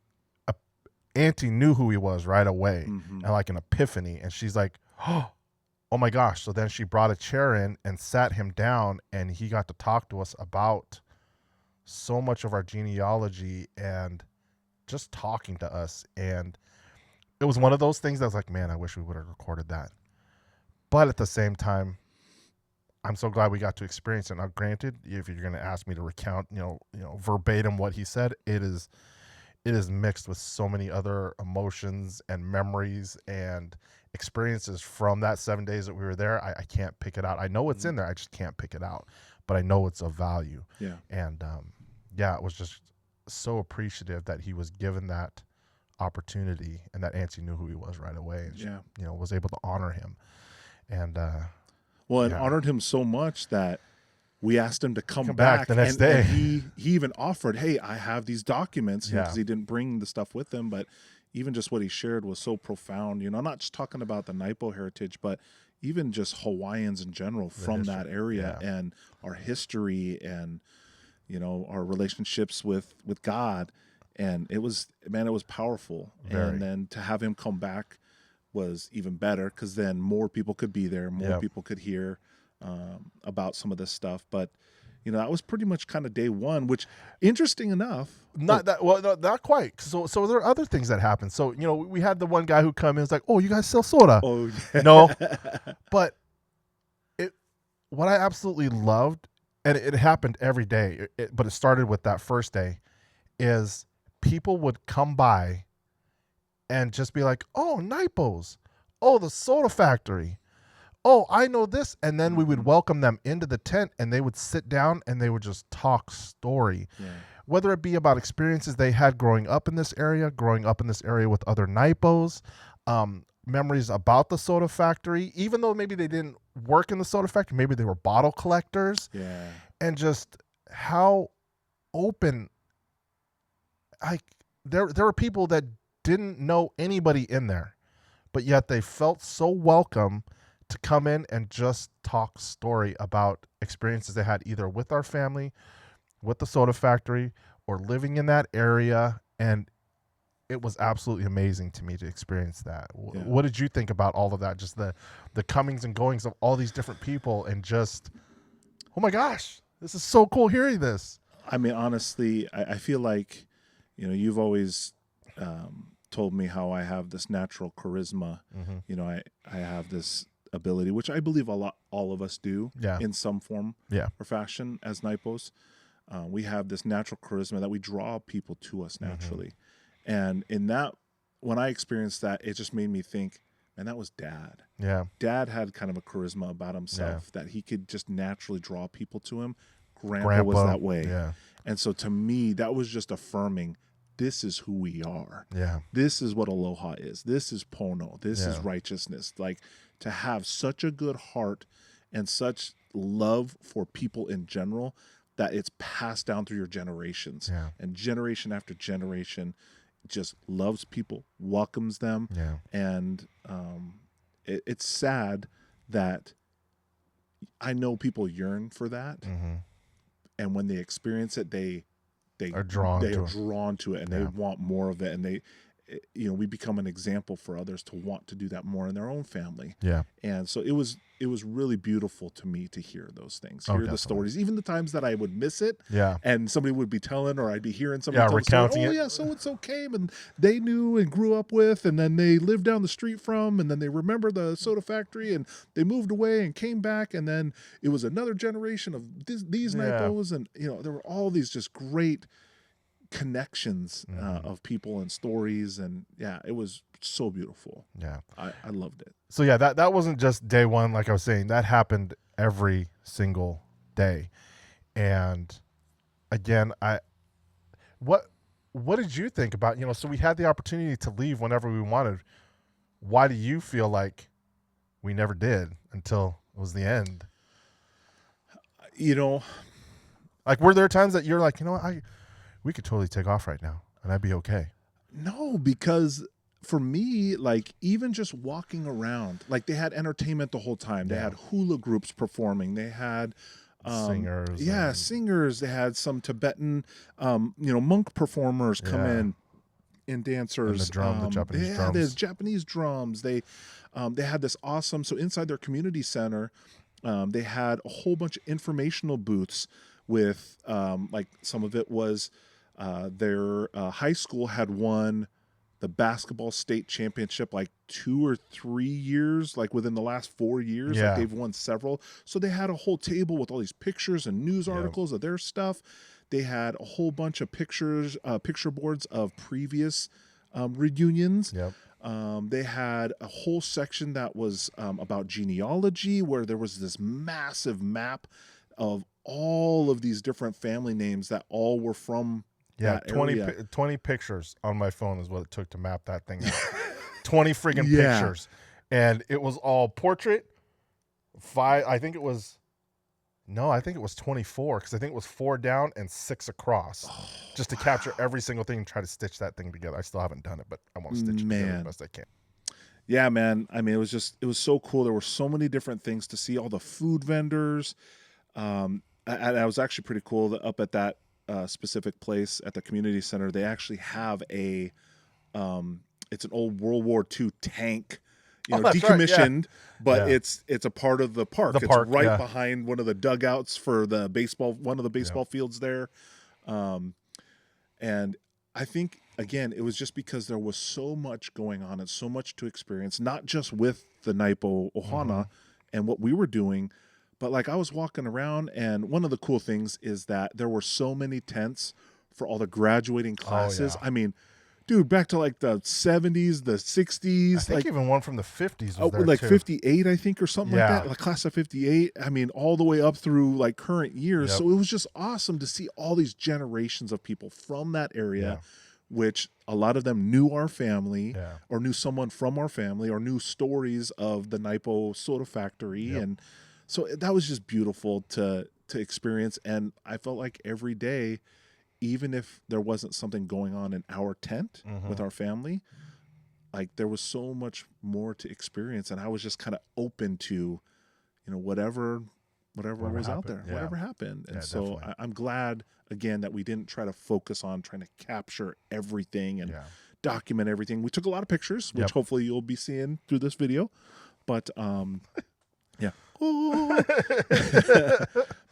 Auntie knew who he was right away, and like an epiphany. And she's like, oh my gosh. So then she brought a chair in and sat him down, and he got to talk to us about so much of our genealogy and just talking to us. And it was one of those things that was like, man, I wish we would have recorded that. But at the same time, I'm so glad we got to experience it. Now, granted, if you're going to ask me to recount, verbatim what he said, it is mixed with so many other emotions and memories and experiences from that 7 days that we were there. I can't pick it out. I know it's in there. I just can't pick it out. But I know it's of value. Yeah. And it was just so appreciative that he was given that opportunity, and that Auntie knew who he was right away, and she, was able to honor him, and honored him so much that we asked him to come back the next day. And he even offered, hey, I have these documents, because he didn't bring the stuff with him, but even just what he shared was so profound. I'm not just talking about the Naipo heritage, but even just Hawaiians in general from that area, and our history, and our relationships with God. And it was powerful. Very. And then to have him come back was even better, because then more people could be there, more people could hear about some of this stuff. But that was pretty much kind of day one, which, interesting enough, not quite. So there are other things that happened. So we had the one guy who come in and was like, "Oh, you guys sell soda?" Oh, yeah. No, but what I absolutely loved, and it happened every day, but it started with that first day, is people would come by and just be like, "Oh, Naipo's. Oh, the soda factory. Oh, I know this." And then we would welcome them into the tent, and they would sit down and they would just talk story. Yeah. Whether it be about experiences they had growing up in this area with other Naipos, memories about the soda factory, even though maybe they didn't work in the soda factory, maybe they were bottle collectors. Yeah. And just how open, like there were people that didn't know anybody in there, but yet they felt so welcome to come in and just talk story about experiences they had either with our family, with the soda factory, or living in that area. And it was absolutely amazing to me to experience that. Yeah. What did you think about all of that? Just the comings and goings of all these different people, and just, oh my gosh, this is so cool hearing this. I mean, honestly, I feel like, you've always told me how I have this natural charisma. I have this ability, which I believe all of us do in some form or fashion as Naipos. We have this natural charisma that we draw people to us naturally. And in that, when I experienced that, it just made me think, man, that was Dad. Yeah. Dad had kind of a charisma about himself that he could just naturally draw people to him. Grandpa was that way. Yeah. And so to me, that was just affirming, this is who we are. Yeah. This is what aloha is. This is pono. This is righteousness. Like, to have such a good heart and such love for people in general, that it's passed down through your generations. Yeah. And generation after generation just loves people, welcomes them. Yeah. And it's sad that I know people yearn for that. And when they experience it, they are drawn to it, and they want more of it. And we become an example for others to want to do that more in their own family. Yeah. And so it was really beautiful to me to hear those things, hear the stories, even the times that I would miss it. Yeah. And somebody would be telling, or I'd be hearing somebody tell recounting the story, so-and-so came and they knew and grew up with, and then they lived down the street from, and then they remember the soda factory, and they moved away and came back, and then it was another generation of these Naipos, and there were all these just great connections of people and stories, and it was so beautiful. Yeah, I loved it. So yeah, that wasn't just day one, like I was saying. That happened every single day. And again, what did you think about, so we had the opportunity to leave whenever we wanted. Why do you feel like we never did until it was the end? Like, were there times that you're like, we could totally take off right now and I'd be okay? No, because for me, like, even just walking around, like, they had entertainment the whole time. They had hula groups performing. They had singers. Singers. They had some Tibetan, monk performers come in, and dancers. And the Japanese drums. There's Japanese drums. They had this awesome. So inside their community center, they had a whole bunch of informational booths with, like, some of it was their high school had won the basketball state championship like 2 or 3 years, like within the last 4 years. Like, they've won several. So they had a whole table with all these pictures and news articles of their stuff. They had a whole bunch of pictures, picture boards of previous reunions. They had a whole section that was about genealogy, where there was this massive map of all of these different family names that all were from that 20 pictures on my phone is what it took to map that thing out. 20 friggin' pictures. And it was all portrait. I think it was 24, because I think it was 4 down and 6 across, just to capture every single thing and try to stitch that thing together. I still haven't done it, but I want to stitch it together the best I can. Yeah, man. I mean, it was so cool. There were so many different things to see, all the food vendors. And I was actually pretty cool that up at that specific place at the community center, they actually have it's an old World War II tank, decommissioned, but it's a part of the park. It's right behind one of the dugouts for the one of the baseball fields there. And I think, again, it was just because there was so much going on and so much to experience, not just with the Naipo Ohana and what we were doing, but like, I was walking around, and one of the cool things is that there were so many tents for all the graduating classes. I mean, dude, back to like the 70s, the 60s. I think even one from the 50s was there like too. 58, I think, or something like that. Like class of 58. I mean, all the way up through like current years. So it was just awesome to see all these generations of people from that area, which a lot of them knew our family or knew someone from our family or knew stories of the Naipo soda factory. And so that was just beautiful to experience. And I felt like every day, even if there wasn't something going on in our tent with our family, like, there was so much more to experience. And I was just kind of open to, whatever was out there, whatever happened. And so I'm glad, again, that we didn't try to focus on trying to capture everything and document everything. We took a lot of pictures, which hopefully you'll be seeing through this video. But, but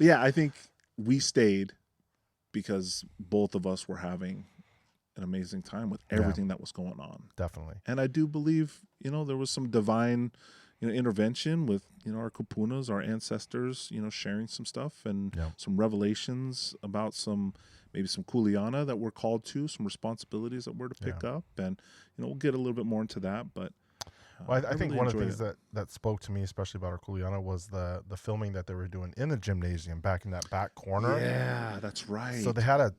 yeah, I think we stayed because both of us were having an amazing time with everything that was going on. Definitely. And I do believe, there was some divine, intervention with, our kupunas, our ancestors, sharing some stuff and some revelations about maybe some kuleana that we're called to, some responsibilities that we're to pick up. And, we'll get a little bit more into that, but well, I think one of the things that spoke to me, especially about our kuleana, was the filming that they were doing in the gymnasium back in that back corner. Yeah, that's right. So they had a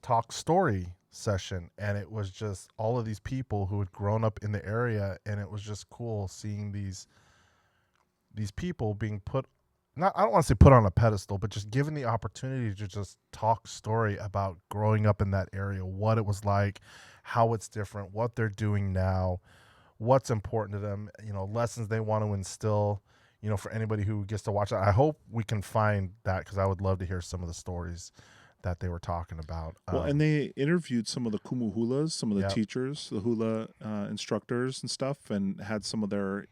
talk story session, and it was just all of these people who had grown up in the area, and it was just cool seeing these people being put, I don't want to say put on a pedestal, but just given the opportunity to just talk story about growing up in that area, what it was like, how it's different, what they're doing now, what's important to them, lessons they want to instill, for anybody who gets to watch that. I hope we can find that, because I would love to hear some of the stories that they were talking about. Well, and they interviewed some of the kumuhulas, some of the teachers, the hula instructors and stuff, and had some of their,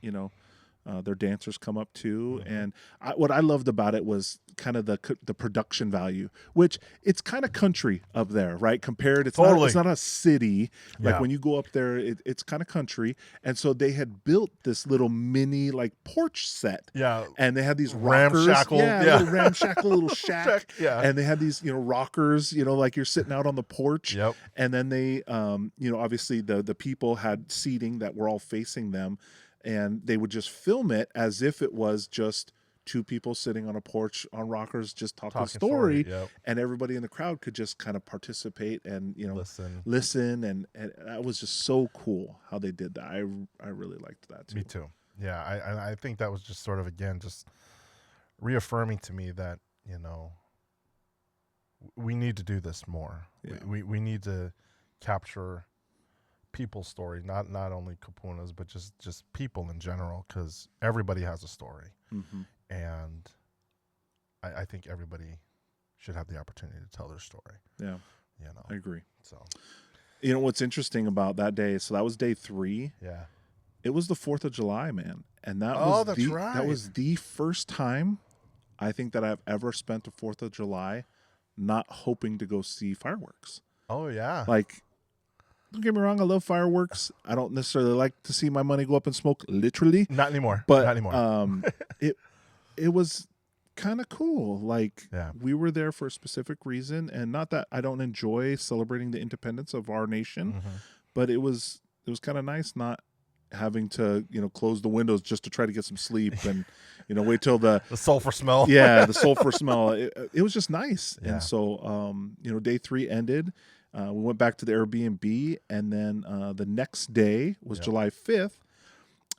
Their dancers come up too, and what I loved about it was kind of the production value, which it's kind of country up there, right? Compared, it's not a city. Like when you go up there, it's kind of country, and so they had built this little mini like porch set, and they had these rockers, little ramshackle little shack, and they had these rockers, like you're sitting out on the porch, and then they obviously the people had seating that were all facing them. And they would just film it as if it was just two people sitting on a porch on rockers just talking story. And everybody in the crowd could just kind of participate and listen and that was just so cool how they did that. I really liked that too. Me too. Yeah, I think that was just sort of, again, just reaffirming to me that we need to do this more. We need to capture people's story, not only Kapuna's, but just people in general, because everybody has a story, and I think everybody should have the opportunity to tell their story. Yeah, I agree. So, what's interesting about that day? So that was day 3. Yeah, it was the 4th of July, man, and that was the first time I think that I've ever spent the 4th of July not hoping to go see fireworks. Oh yeah, like. Don't get me wrong, I love fireworks. I don't necessarily like to see my money go up in smoke, literally. Not anymore. But not anymore. it was kind of cool. Like we were there for a specific reason, and not that I don't enjoy celebrating the independence of our nation, but it was kind of nice not having to close the windows just to try to get some sleep and wait till the sulfur smell. Yeah, the sulfur smell. It was just nice. And so day 3 ended. We went back to the Airbnb, and then the next day was July 5th,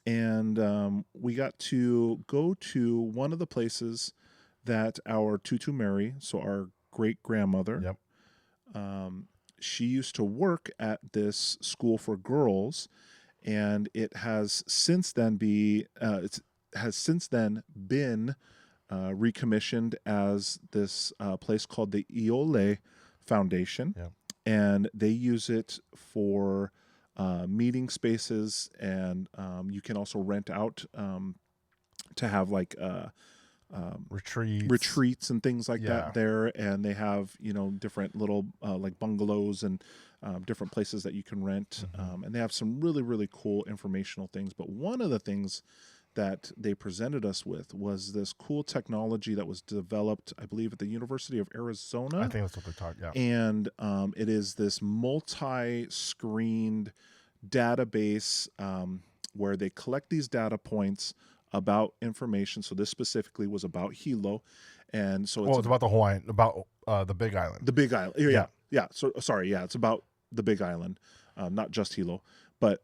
and we got to go to one of the places that our Tutu Mary, so our great-grandmother, she used to work at this school for girls, and it has since then been recommissioned as this place called the Iole Foundation. And they use it for meeting spaces, and you can also rent out to have like retreats and things like that there. And they have different little like bungalows and different places that you can rent. And they have some really, really cool informational things. But one of the things that they presented us with was this cool technology that was developed, I believe, at the University of Arizona. I think that's what they're talking about. And it is this multi-screened database where they collect these data points about information. So this specifically was about Hilo. And so it's about the Hawaiian, about the Big Island. The Big Island. Yeah. So sorry. Yeah. It's about the Big Island, not just Hilo, but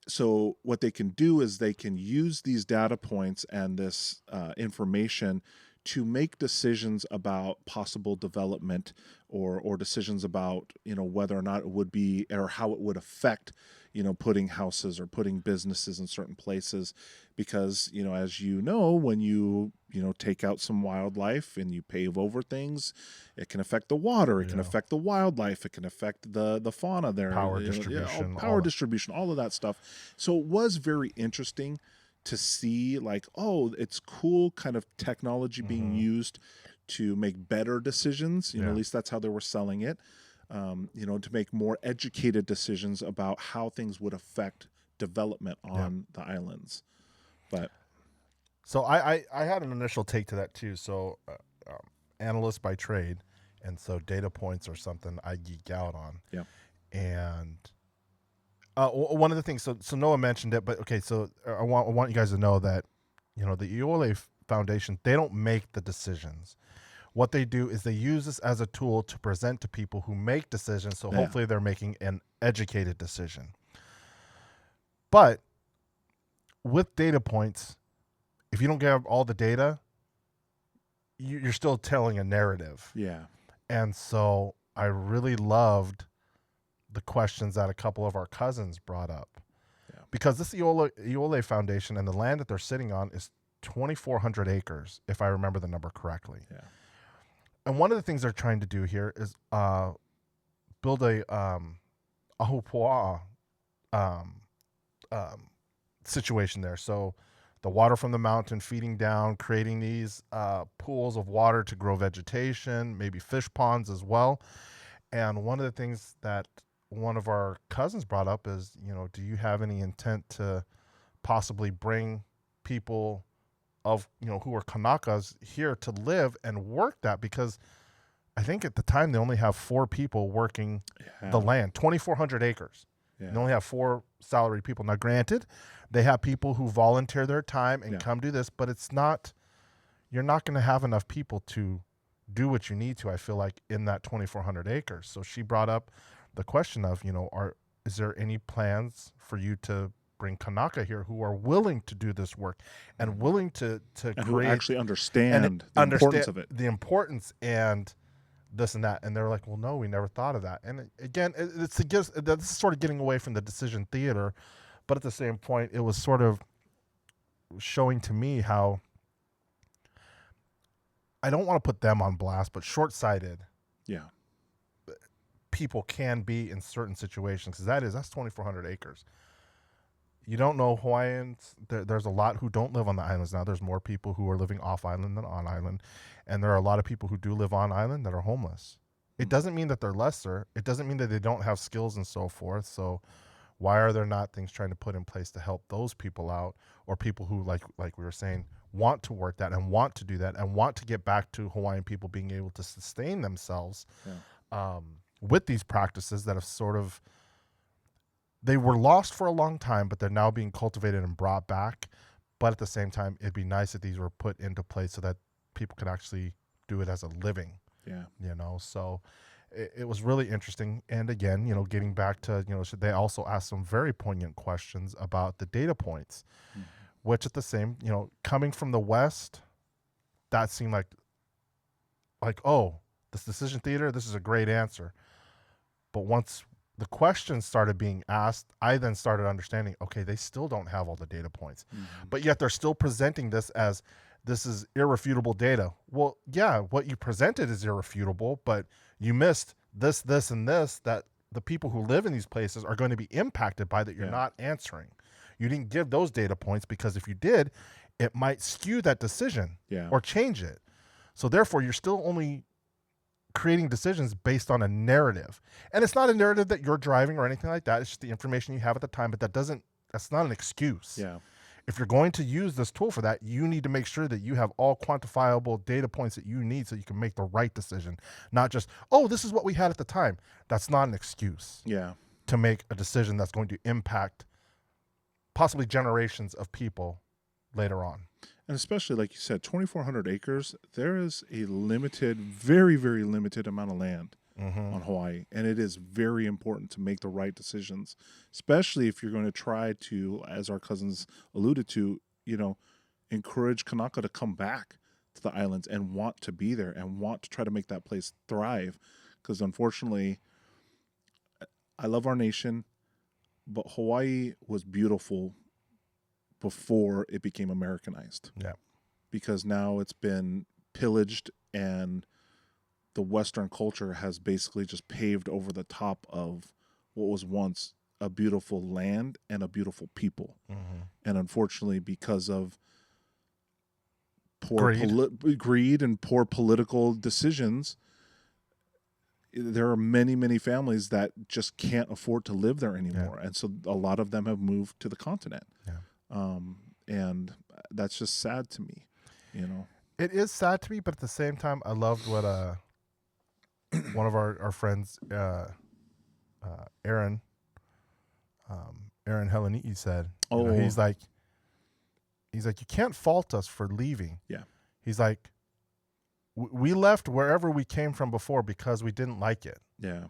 so what they can do is they can use these data points and this information to make decisions about possible development or decisions about, whether or not it would be or how it would affect, putting houses or putting businesses in certain places. Because, as when you, take out some wildlife and you pave over things, it can affect the water, it can affect the wildlife, it can affect the fauna there. Power distribution. All of that stuff. So it was very interesting to see it's cool kind of technology being used to make better decisions. At least that's how they were selling it. To make more educated decisions about how things would affect development on the islands. But so I had an initial take to that too. So analyst by trade, and so data points are something I geek out on. Yeah. And one of the things, so Noah mentioned it, but okay, so I want you guys to know that the Iole Foundation, they don't make the decisions. What they do is they use this as a tool to present to people who make decisions. So hopefully they're making an educated decision. But with data points, if you don't get all the data, you're still telling a narrative. Yeah. And so I really loved the questions that a couple of our cousins brought up. Yeah. Because this Iole Foundation and the land that they're sitting on is 2,400 acres, if I remember the number correctly. Yeah. And one of the things they're trying to do here is build a ahupua'a situation there. So the water from the mountain feeding down, creating these pools of water to grow vegetation, maybe fish ponds as well. And one of the things that one of our cousins brought up is, do you have any intent to possibly bring people of, who are Kanakas here to live and work that? Because I think at the time they only have 4 people working the land, 2,400 acres. Yeah. They only have 4 salaried people. Now, granted, they have people who volunteer their time and come do this, but you're not going to have enough people to do what you need to, I feel like, in that 2,400 acres. So she brought up the question of, is there any plans for you to bring Kanaka here who are willing to do this work and willing to and who actually understand the importance of it. The importance and this and that. And they're like, well, no, we never thought of that. And again, this is sort of getting away from the decision theater, but at the same point, it was sort of showing to me how, I don't want to put them on blast, but short-sighted people can be in certain situations, because that's 2,400 acres. You don't know Hawaiians. There's a lot who don't live on the islands now. There's more people who are living off island than on island. And there are a lot of people who do live on island that are homeless. It doesn't mean that they're lesser. It doesn't mean that they don't have skills and so forth. So why are there not things trying to put in place to help those people out, or people who, like we were saying, want to work that and want to do that and want to get back to Hawaiian people being able to sustain themselves with these practices that have sort of, they were lost for a long time, but they're now being cultivated and brought back. But at the same time, it'd be nice if these were put into place so that people could actually do it as a living. Yeah. So it was really interesting. And again, getting back to, they also asked some very poignant questions about the data points, which at the same, coming from the West, that seemed like, oh, this decision theater, this is a great answer. But once the questions started being asked, I then started understanding, okay, they still don't have all the data points, but yet they're still presenting this as, this is irrefutable data. Well, yeah, what you presented is irrefutable, but you missed this, and this, that the people who live in these places are going to be impacted by, that you're not answering. You didn't give those data points, because if you did, it might skew that decision or change it. So therefore, you're still only creating decisions based on a narrative. And it's not a narrative that you're driving or anything like that. It's just the information you have at the time, but that's not an excuse. Yeah. If you're going to use this tool for that, you need to make sure that you have all quantifiable data points that you need so you can make the right decision, not just, oh, this is what we had at the time. That's not an excuse to make a decision that's going to impact possibly generations of people later on. And especially, like you said, 2,400 acres, there is a limited, very, very limited amount of land on Hawaii. And it is very important to make the right decisions, especially if you're going to try to, as our cousins alluded to, encourage Kanaka to come back to the islands and want to be there and want to try to make that place thrive. Because unfortunately, I love our nation, but Hawaii was beautiful before it became Americanized. Yeah. Because now it's been pillaged, and the Western culture has basically just paved over the top of what was once a beautiful land and a beautiful people. And unfortunately, because of poor greed and poor political decisions, there are many, many families that just can't afford to live there anymore. And so a lot of them have moved to the continent. And that's just sad to me, It is sad to me, but at the same time, I loved what one of our friends, Aaron Heleni'i said. He's like, you can't fault us for leaving. Yeah. He's like, we left wherever we came from before because we didn't like it. Yeah.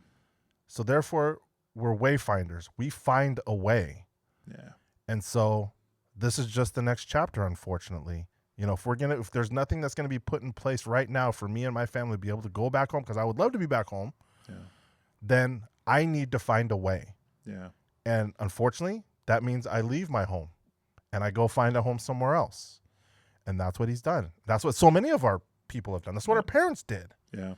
So therefore, we're wayfinders. We find a way. Yeah. And so this is just the next chapter, unfortunately. If there's nothing that's going to be put in place right now for me and my family to be able to go back home, because I would love to be back home, then I need to find a way. Yeah. And unfortunately, that means I leave my home and I go find a home somewhere else. And that's what he's done. That's what so many of our people have done. That's what our parents did. Yeah.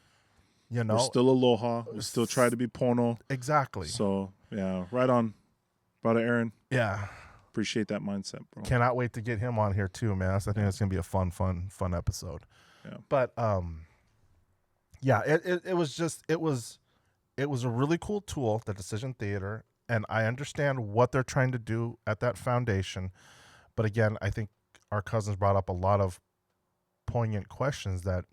We're still aloha. We still try to be pono. Exactly. So, yeah, right on, brother Aaron. Yeah. Appreciate that mindset, bro. Cannot wait to get him on here too, man. I think that's gonna be a fun episode. Yeah. But yeah, it was a really cool tool, the Decision Theater, and I understand what they're trying to do at that foundation. But again, I think our cousins brought up a lot of poignant questions that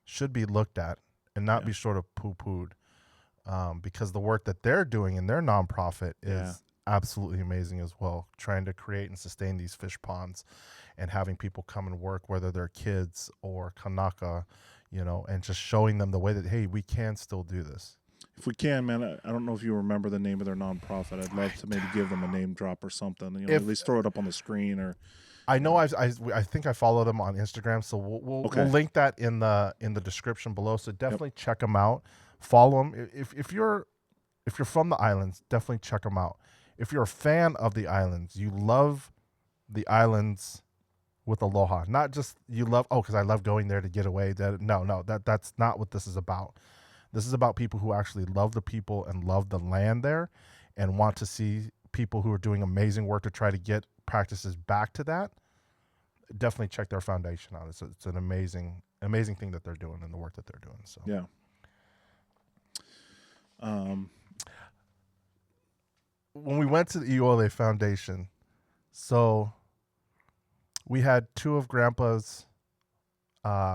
should be looked at and not be sort of poo-pooed, because the work that they're doing in their nonprofit is absolutely amazing as well, trying to create and sustain these fish ponds and having people come and work, whether they're kids or Kanaka, and just showing them the way that, hey, we can still do this. If we can, man, I don't know if you remember the name of their nonprofit. I'd love to maybe give them a name drop or something. At least throw it up on the screen. Or I know I think I follow them on Instagram, so we'll link that in the description below. So definitely check them out, follow them. If you're from the islands, definitely check them out. If you're a fan of the islands, you love the islands with aloha, not just you love because I love going there to get away. That's not what this is about. This is about people who actually love the people and love the land there, and want to see people who are doing amazing work to try to get practices back to that. Definitely check their foundation out. It's an amazing thing that they're doing and the work that they're doing. So yeah. When we went to the Iole Foundation, so we had two of Grandpa's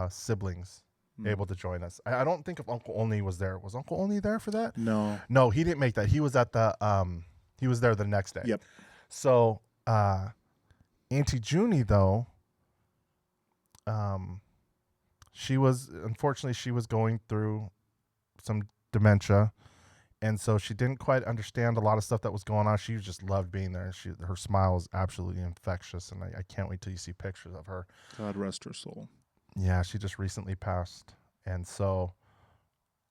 siblings able to join us. I don't think if Uncle Oni was there. Was Uncle Oni there for that? No, he didn't make that. He was at the he was there the next day. Yep. So Auntie Junie though, she was going through some dementia, and so she didn't quite understand a lot of stuff that was going on. She just loved being there. Her smile is absolutely infectious, and I can't wait till you see pictures of her. God rest her soul. Yeah, she just recently passed. And so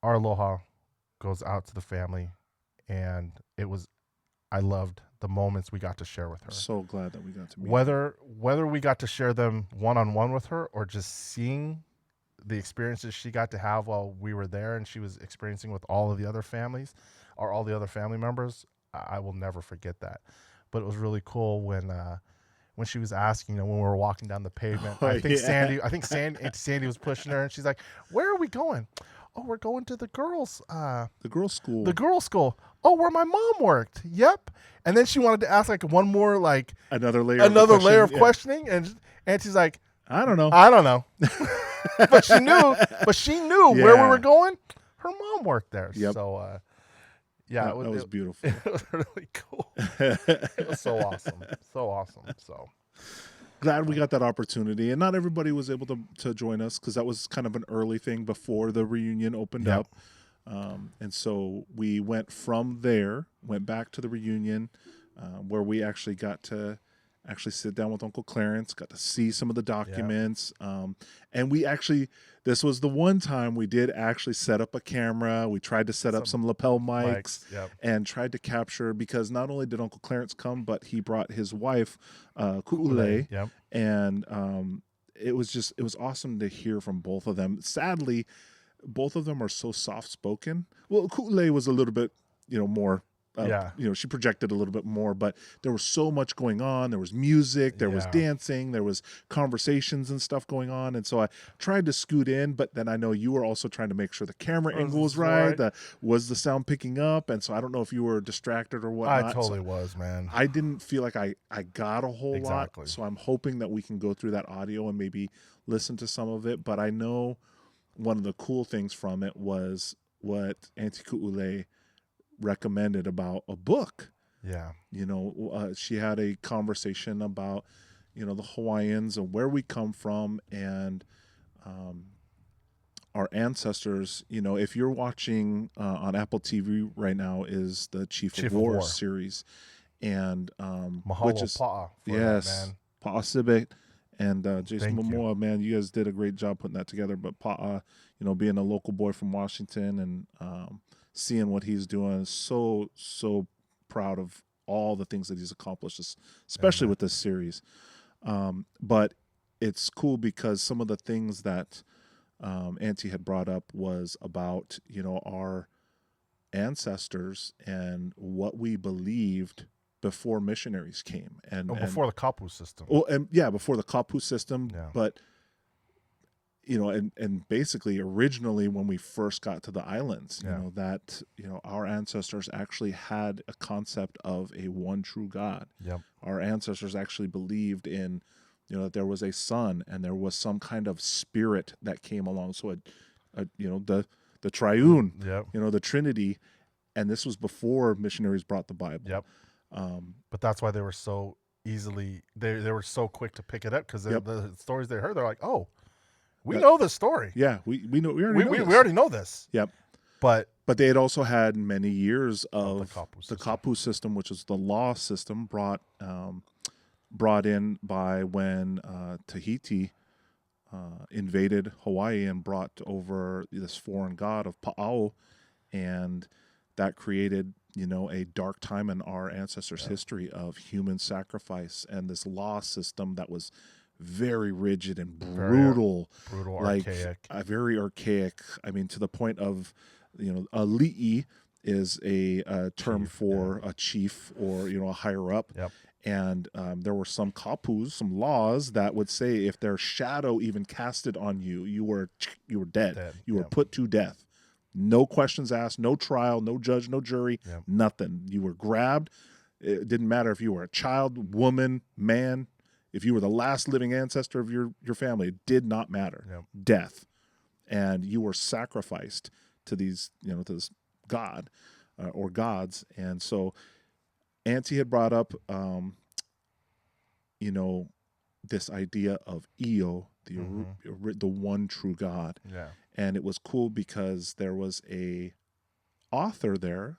our aloha goes out to the family, and I loved the moments we got to share with her. So glad that we got to meet her. Whether we got to share them one-on-one with her or just seeing the experiences she got to have while we were there and she was experiencing with all of the other families or all the other family members, I will never forget that. But it was really cool when she was asking, when we were walking down the pavement. I think Sandy was pushing her, and she's like, "Where are we going?" "Oh, we're going to the girls' school. The girls' school. Oh, where my mom worked." "Yep." And then she wanted to ask one more another layer of questioning, and she's like, I don't know. But she knew where we were going. Her mom worked there. Yep. So that was beautiful. It was really cool. It was so awesome. So awesome. So glad we got that opportunity. And not everybody was able to join us because that was kind of an early thing before the reunion opened up. And so we went back to the reunion where we actually got to sit down with Uncle Clarence, got to see some of the documents. And this was the one time we did actually set up a camera. We tried to set up some lapel mics and tried to capture, because not only did Uncle Clarence come, but he brought his wife, Ku'ule. And it was awesome to hear from both of them. Sadly, both of them are so soft-spoken. Well, Ku'ule was a little bit, more... she projected a little bit more, but there was so much going on. There was music, there was dancing, there was conversations and stuff going on. And so I tried to scoot in, but then I know you were also trying to make sure the camera angle was right. Was the sound picking up? And so I don't know if you were distracted or whatnot. I totally was, man. I didn't feel like I got a whole lot. So I'm hoping that we can go through that audio and maybe listen to some of it. But I know one of the cool things from it was what Auntie Ku'ule recommended about a book. She had a conversation about the Hawaiians and where we come from and our ancestors. If you're watching on Apple TV right now, is the Chief of War series, and Mahalo Pa'a man. Pa'a Sibet and Jason Momoa, man, you guys did a great job putting that together. But Pa'a, being a local boy from Washington and seeing what he's doing, so proud of all the things that he's accomplished, especially with this series. But it's cool because some of the things that Auntie had brought up was about, our ancestors and what we believed before missionaries came, and before the Kapu system. Oh, and yeah, before the Kapu system. Yeah. But and basically, originally when we first got to the islands, that our ancestors actually had a concept of a one true God. Yep. Our ancestors actually believed in, that there was a sun and there was some kind of spirit that came along. So, the triune, yep. The Trinity. And this was before missionaries brought the Bible. Yep. But that's why they were so easily, they were so quick to pick it up, because the stories they heard, they're like, oh, we know this story. Yeah, we know. We already know this. Yep. But they had also had many years of the Kapu system, which is the law system brought in by when Tahiti invaded Hawaii and brought over this foreign god of Paoa, and that created, a dark time in our ancestors' history of human sacrifice and this law system that was very rigid and brutal, like archaic. Very archaic. I mean, to the point of, a li'i is a term for a chief or, a higher up. Yep. And there were some kapus, some laws that would say if their shadow even casted on you, you were dead. You were put to death. No questions asked, no trial, no judge, no jury, nothing. You were grabbed. It didn't matter if you were a child, woman, man. If you were the last living ancestor of your family, it did not matter. Yep. Death. And you were sacrificed to these, to this god or gods. And so Auntie had brought up, this idea of Io, the one true God. Yeah. And it was cool because there was a author there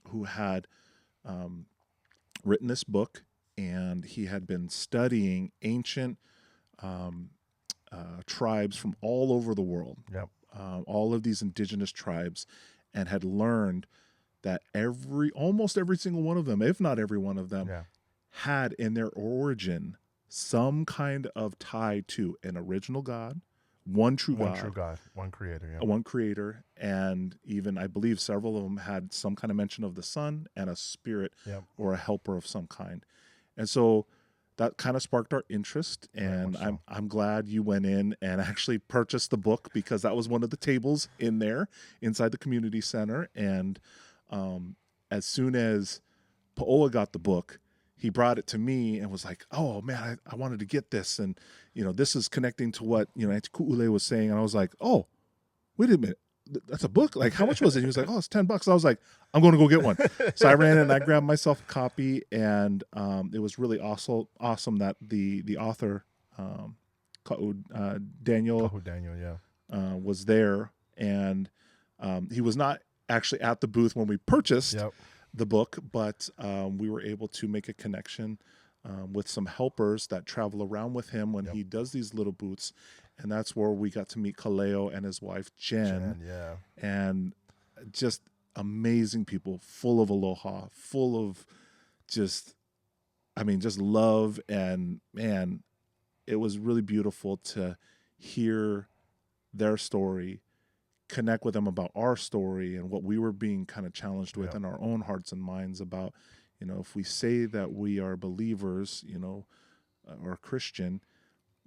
who had written this book, and he had been studying ancient tribes from all over the world. Yep. All of these indigenous tribes, and had learned that almost every single one of them, if not every one of them, had in their origin some kind of tie to an original God, one true God, one creator, one creator, and even I believe several of them had some kind of mention of the sun and a spirit or a helper of some kind. And so that kind of sparked our interest, and I'm glad you went in and actually purchased the book, because that was one of the tables inside the community center. And as soon as Paoa got the book, he brought it to me and was like, oh man, I wanted to get this. And, this is connecting to what, Aunty Ku'ule was saying. And I was like, oh, wait a minute. That's a book. Like, how much was it? He was like, oh, it's $10. I was like, I'm going to go get one. So I ran in and I grabbed myself a copy, and it was really awesome that the author, Kahu Daniel, was there. And he was not actually at the booth when we purchased the book, but we were able to make a connection with some helpers that travel around with him when he does these little booths. And that's where we got to meet Kaleo and his wife, Jen. And just amazing people, full of aloha, full of just love. And man, it was really beautiful to hear their story, connect with them about our story and what we were being kind of challenged with in our own hearts and minds about, if we say that we are believers, or Christian,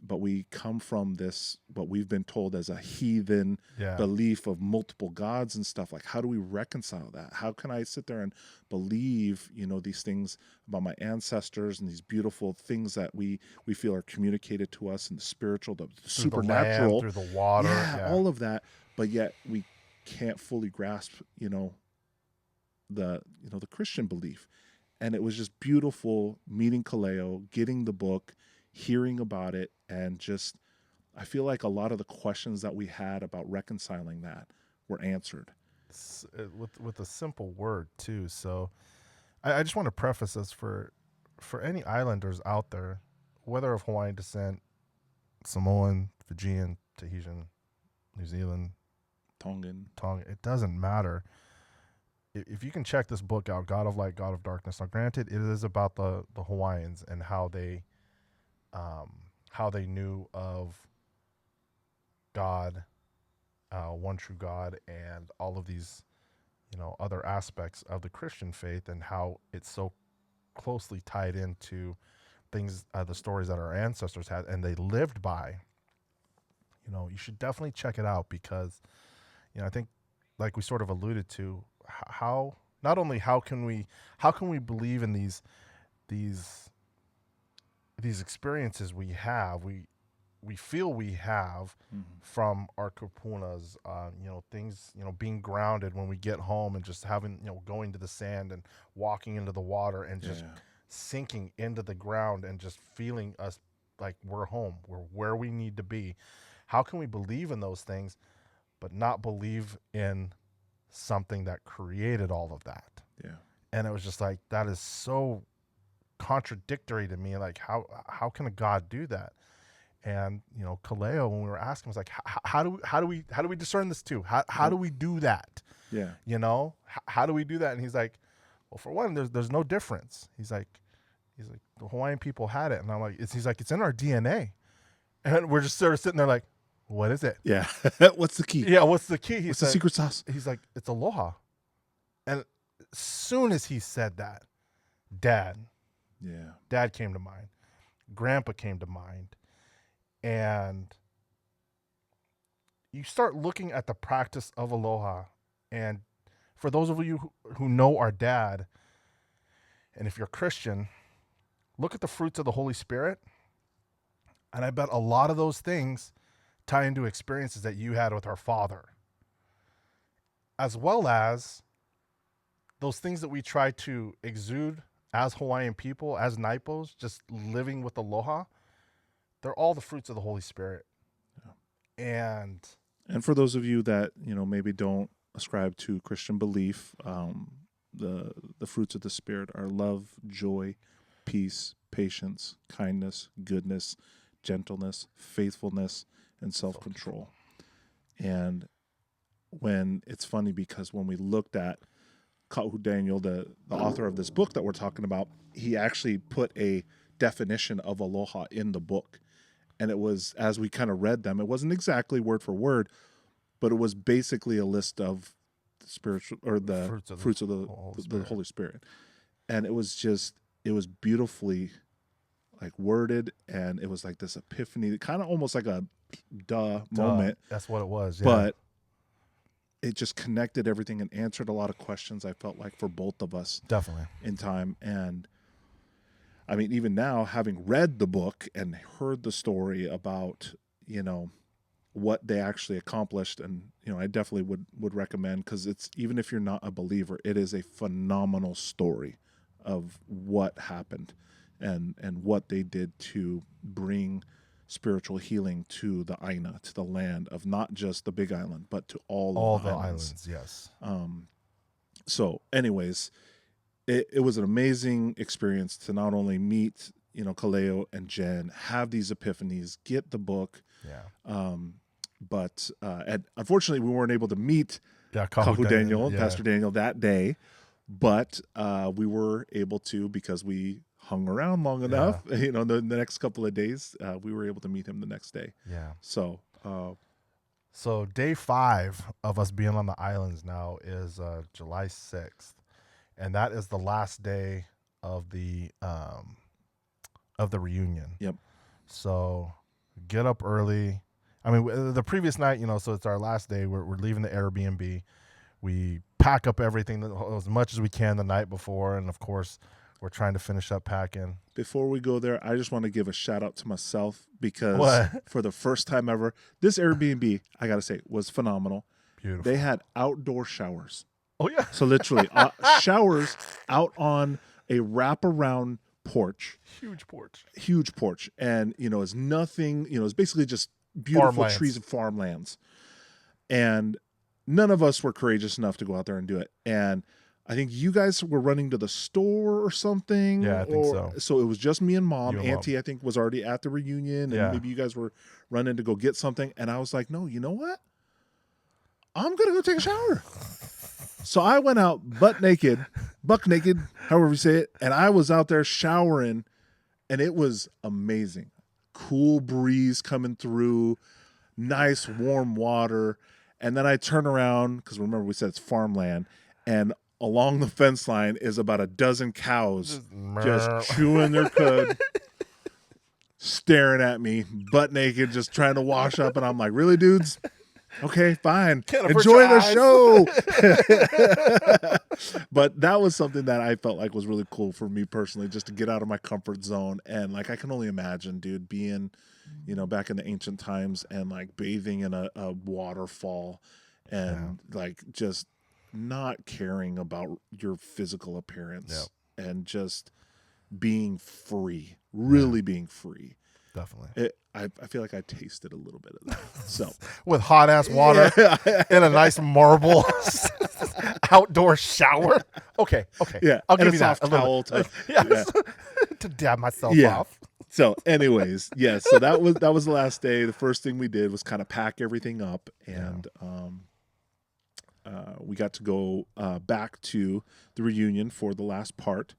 but we come from this, what we've been told as a heathen belief of multiple gods and stuff. Like, how do we reconcile that? How can I sit there and believe, these things about my ancestors and these beautiful things that we feel are communicated to us in the spiritual, the supernatural, through the water, all of that, but yet we can't fully grasp, the Christian belief. And it was just beautiful meeting Kaleo, getting the book, hearing about it, and just, I feel like a lot of the questions that we had about reconciling that were answered. With a simple word too. So I just want to preface this for any islanders out there, whether of Hawaiian descent, Samoan, Fijian, Tahitian, New Zealand, Tongan, it doesn't matter. If you can check this book out, God of Light, God of Darkness. Now, granted, it is about the Hawaiians and how they knew of God, one true God, and all of these, other aspects of the Christian faith, and how it's so closely tied into things, the stories that our ancestors had and they lived by, you know, you should definitely check it out because, you know, I think like we sort of alluded to how not only how can we believe in these experiences we have, we feel we have from our kupunas, you know, things, you know, being grounded when we get home and just having, you know, going to the sand and walking into the water and just sinking into the ground and just feeling us like we're home, we're where we need to be. How can we believe in those things but not believe in something that created all of that? Yeah. And it was just like, that is so contradictory to me. Like, how can a God do that? And, you know, Kaleo, when we were asking, was like, how do we discern this too? How do we do that? Yeah. You know, how do we do that? And he's like, well, for one, there's no difference. He's like, the Hawaiian people had it. And I'm like, he's like, it's in our DNA. And we're just sort of sitting there like, what is it? Yeah. What's the key? Yeah. What's the key? What's the secret sauce? He's like, it's aloha. And as soon as he said that, Dad came to mind. Grandpa came to mind. And you start looking at the practice of aloha. And for those of you who know our dad, and if you're Christian, look at the fruits of the Holy Spirit. And I bet a lot of those things tie into experiences that you had with our father, as well as those things that we try to exude as Hawaiian people, as Naipos, just living with aloha. They're all the fruits of the Holy Spirit. Yeah. And for those of you that, you know, maybe don't ascribe to Christian belief, the fruits of the Spirit are love, joy, peace, patience, kindness, goodness, gentleness, faithfulness, and self-control. And when it's funny because when we looked at Kahu Daniel, the author of this book that we're talking about, he actually put a definition of aloha in the book. And it was, as we kind of read them, it wasn't exactly word for word, but it was basically a list of the spiritual or the fruits of the Holy Spirit. And it was beautifully like worded, and it was like this epiphany, kind of almost like a moment. That's what it was. Yeah. But it just connected everything and answered a lot of questions, I felt like, for both of us. Definitely. In time. And I mean, even now, having read the book and heard the story about, you know, what they actually accomplished, and, you know, I definitely would recommend, because it's, even if you're not a believer, it is a phenomenal story of what happened and what they did to bring spiritual healing to the aina, to the land of not just the Big Island, but to all the islands. Yes. So anyways, it was an amazing experience to not only meet, you know, Kaleo and Jen, have these epiphanies, get the book. Yeah. But unfortunately, we weren't able to meet Kahu Daniel, Pastor Daniel, that day. But we were able to, because we hung around long enough, you know, the next couple of days, we were able to meet him the next day. Yeah. So day 5 of us being on the islands now is July 6th. And that is the last day of the reunion. Yep. So get up early. I mean, the previous night, you know, so it's our last day. We're leaving the Airbnb. We pack up everything as much as we can the night before. And, of course, we're trying to finish up packing. Before we go there, I just want to give a shout out to myself, because for the first time ever, this Airbnb, I got to say, was phenomenal. Beautiful. They had outdoor showers. Oh, yeah. So literally showers out on a wraparound porch. Huge porch. And, you know, it's nothing, you know, it's basically just beautiful farmlands. Trees and farmlands. And none of us were courageous enough to go out there and do it. And I think you guys were running to the store or something. Yeah, I think so. So it was just me and Mom. You and Auntie, Mom. I think, was already at the reunion. And maybe you guys were running to go get something. And I was like, no, you know what? I'm going to go take a shower. So I went out buck naked, however you say it. And I was out there showering, and it was amazing. Cool breeze coming through, nice warm water. And then I turn around, because remember we said it's farmland, and along the fence line is about a dozen cows just chewing their cud, staring at me, butt naked, just trying to wash up. And I'm like, really, dudes? Okay, fine. Enjoy the show. But that was something that I felt like was really cool for me personally, just to get out of my comfort zone. And like, I can only imagine, dude, being, back in the ancient times and like bathing in a waterfall and like just not caring about your physical appearance and just being free, really being free. Definitely. I feel like I tasted a little bit of that. So with hot ass water in a nice marble outdoor shower. Okay. Yeah. I'll give you that. A towel to dab myself off. So anyways, so that was the last day. The first thing we did was kind of pack everything up, and we got to go back to the reunion for the last part,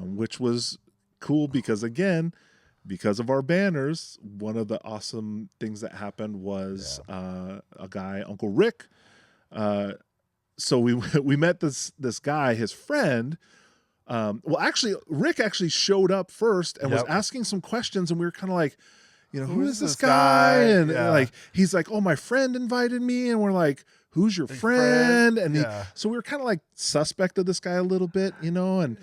which was cool because of our banners, one of the awesome things that happened was a guy, Uncle Rick. So we met this guy, his friend. Rick actually showed up first and was asking some questions, and we were kind of like, who is this guy? And like, he's like, oh, my friend invited me, and we're like, who's your friend? And so we were kind of like suspect of this guy a little bit, and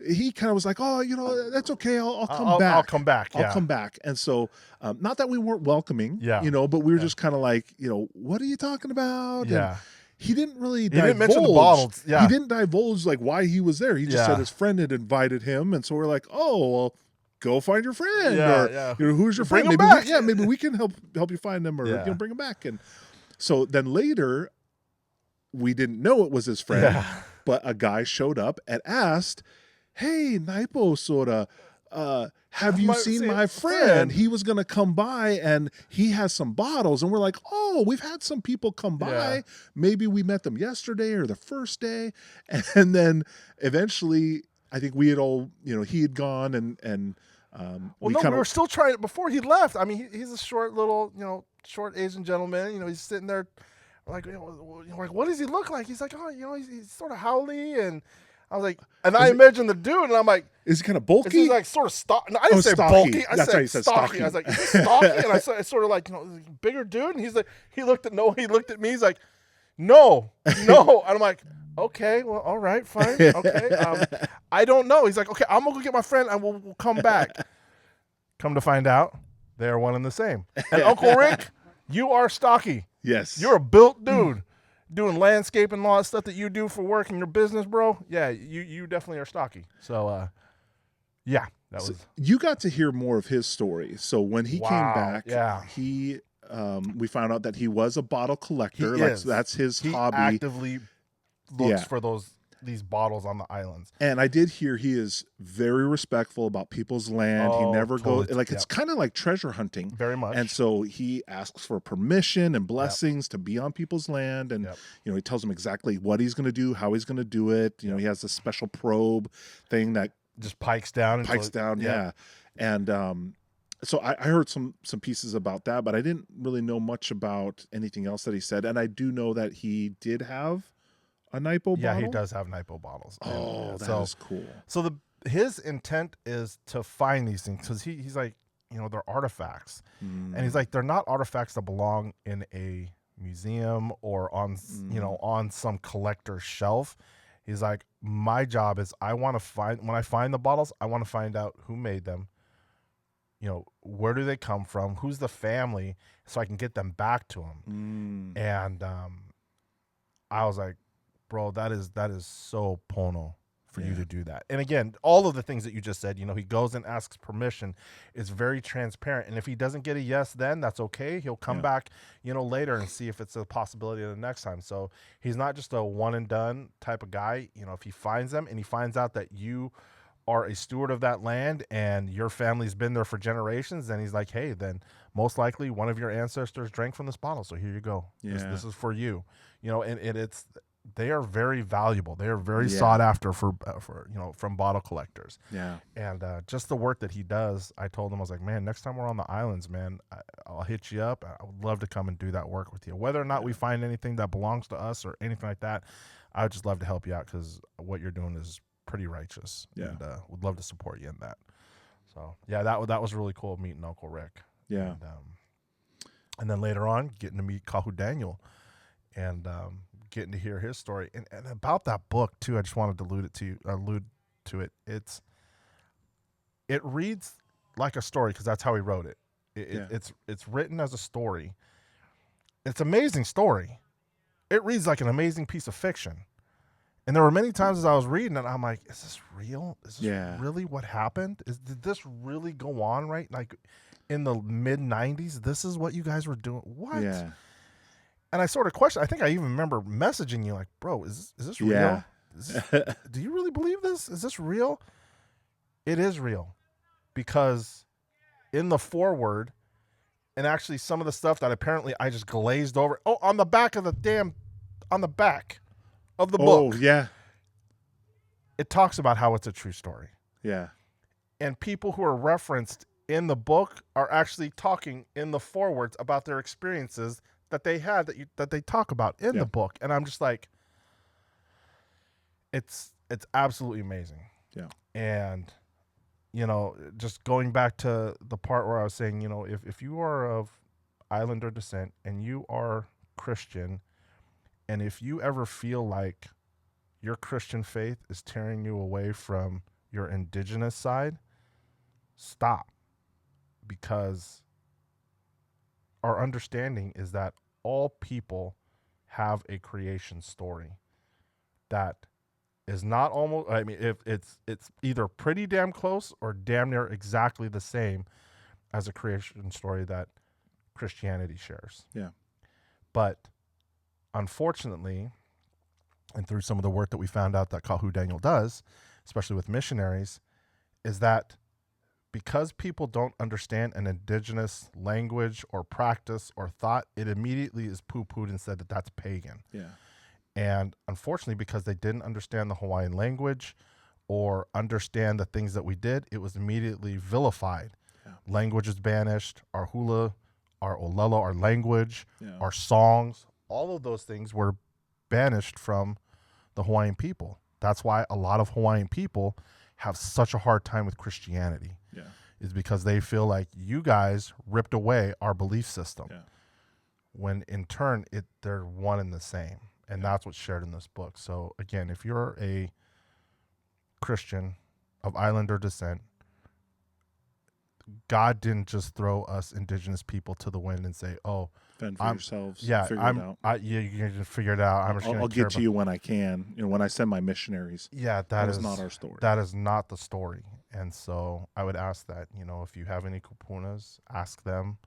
he kind of was like, oh, that's okay. I'll come back. I'll come back. I'll come back. And so, not that we weren't welcoming, but we were just kind of like, what are you talking about? Yeah. And he didn't really divulge. He didn't mention the bottles. Yeah. He didn't divulge like why he was there. He just said his friend had invited him. And so we're like, oh, well, go find your friend. Who's your friend? Maybe we can help you find them or bring him back. And so then later, we didn't know it was his friend, but a guy showed up and asked, hey, Naipo sorta, have you seen my friend? He was going to come by and he has some bottles. And we're like, oh, we've had some people come by. Yeah. Maybe we met them yesterday or the first day. And then eventually, I think we had all, he had gone and we were still trying, before he left. I mean, he's a short little, short Asian gentleman. He's sitting there like, like, what does he look like? He's like, oh, he's sort of howly. And I was like, and I imagine the dude, and I'm like, is he kind of bulky? Is he like sort of stocky? No, I didn't say stocky. Bulky. I That's said right, said stocky. I was like, is he stocky? And I said, sort of like, bigger dude. And he's like, he looked at me. He's like, no. And I'm like, okay, well, all right, fine. Okay. I don't know. He's like, okay, I'm going to go get my friend and we'll come back. Come to find out, they are one and the same. And Uncle Rick, you are stocky. Yes. You're a built dude. Doing landscaping and all that stuff that you do for work in your business, bro. Yeah, you definitely are stocky. So, that was. You got to hear more of his story. So when he came back, he we found out that he was a bottle collector. That's his hobby. He actively looks for these bottles on the islands. And I did hear he is very respectful about people's land. He never goes it's kind of like treasure hunting. Very much. And so he asks for permission and blessings to be on people's land. And, he tells them exactly what he's going to do, how he's going to do it. He has a special probe thing that just pikes down. Yeah. And, so I heard some pieces about that, but I didn't really know much about anything else that he said. And I do know that he did have a Naipo bottle? Yeah, he does have Naipo bottles. Oh, that is cool. So his intent is to find these things because he's like, they're artifacts. And he's like, they're not artifacts that belong in a museum or on, on some collector's shelf. He's like, my job is when I find the bottles, I want to find out who made them. Where do they come from? Who's the family? So I can get them back to him. And I was like, bro, that is so Pono for you to do that. And again, all of the things that you just said, he goes and asks permission. It's very transparent. And if he doesn't get a yes, then that's okay. He'll come back, later and see if it's a possibility the next time. So he's not just a one and done type of guy. If he finds them and he finds out that you are a steward of that land and your family's been there for generations, then he's like, hey, then most likely one of your ancestors drank from this bottle. So here you go. Yeah. This is for you, and it's, they are very valuable. They are very sought after for from bottle collectors. Yeah. And just the work that he does, I told him, I was like, man, next time we're on the islands, man, I'll hit you up. I would love to come and do that work with you. Whether or not we find anything that belongs to us or anything like that, I would just love to help you out because what you're doing is pretty righteous. Yeah. And would love to support you in that. So, yeah, that was really cool meeting Uncle Rick. Yeah. And then later on, getting to meet Kahu Daniel and getting to hear his story. And about that book, too, I just wanted to allude to it. It reads like a story because that's how he wrote it. It's written as a story. It's an amazing story. It reads like an amazing piece of fiction. And there were many times as I was reading it, I'm like, is this real? Is this really what happened? Did this really go on, right? Like in the mid-90s, this is what you guys were doing? What? Yeah. And I sort of questioned. I think I even remember messaging you like, bro, is this real? Yeah. Do you really believe this? Is this real? It is real. Because in the foreword, and actually some of the stuff that apparently I just glazed over. Oh, on the back of the book. Oh, yeah. It talks about how it's a true story. Yeah. And people who are referenced in the book are actually talking in the forewords about their experiences that they had that they talk about in the book. And I'm just like, it's absolutely amazing. Yeah. And just going back to the part where I was saying, if you are of Islander descent and you are Christian, and if you ever feel like your Christian faith is tearing you away from your indigenous side, stop. Because our understanding is that all people have a creation story that is not almost, I mean, if it's either pretty damn close or damn near exactly the same as a creation story that Christianity shares. Yeah. But unfortunately, and through some of the work that we found out that Kahu Daniel does, especially with missionaries, is that because people don't understand an indigenous language or practice or thought, it immediately is poo-pooed and said that that's pagan. Yeah. And unfortunately, because they didn't understand the Hawaiian language or understand the things that we did, it was immediately vilified. Yeah. Language is banished. Our hula, our olelo, our language, our songs, all of those things were banished from the Hawaiian people. That's why a lot of Hawaiian people have such a hard time with Christianity. Yeah. Is because they feel like you guys ripped away our belief system. Yeah. When in turn, they're one and the same. And that's what's shared in this book. So again, if you're a Christian of Islander descent, God didn't just throw us indigenous people to the wind and say, "Oh, fend for yourselves. Yeah, figure it out. You're gonna figure it out. I'll get to you when I can. When I send my missionaries. Yeah, that is not our story. That is not the story. And so I would ask that if you have any kupunas, ask them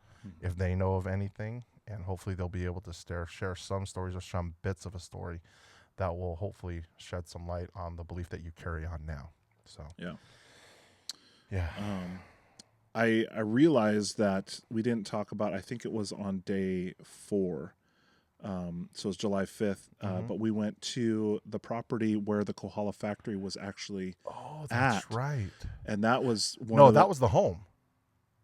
if they know of anything, and hopefully they'll be able to share some stories or some bits of a story that will hopefully shed some light on the belief that you carry on now. So yeah. I realized that we didn't talk about, I think it was on day 4. So it's July 5th. But we went to the property where the Kohala factory was actually that's right. And that was that was the home.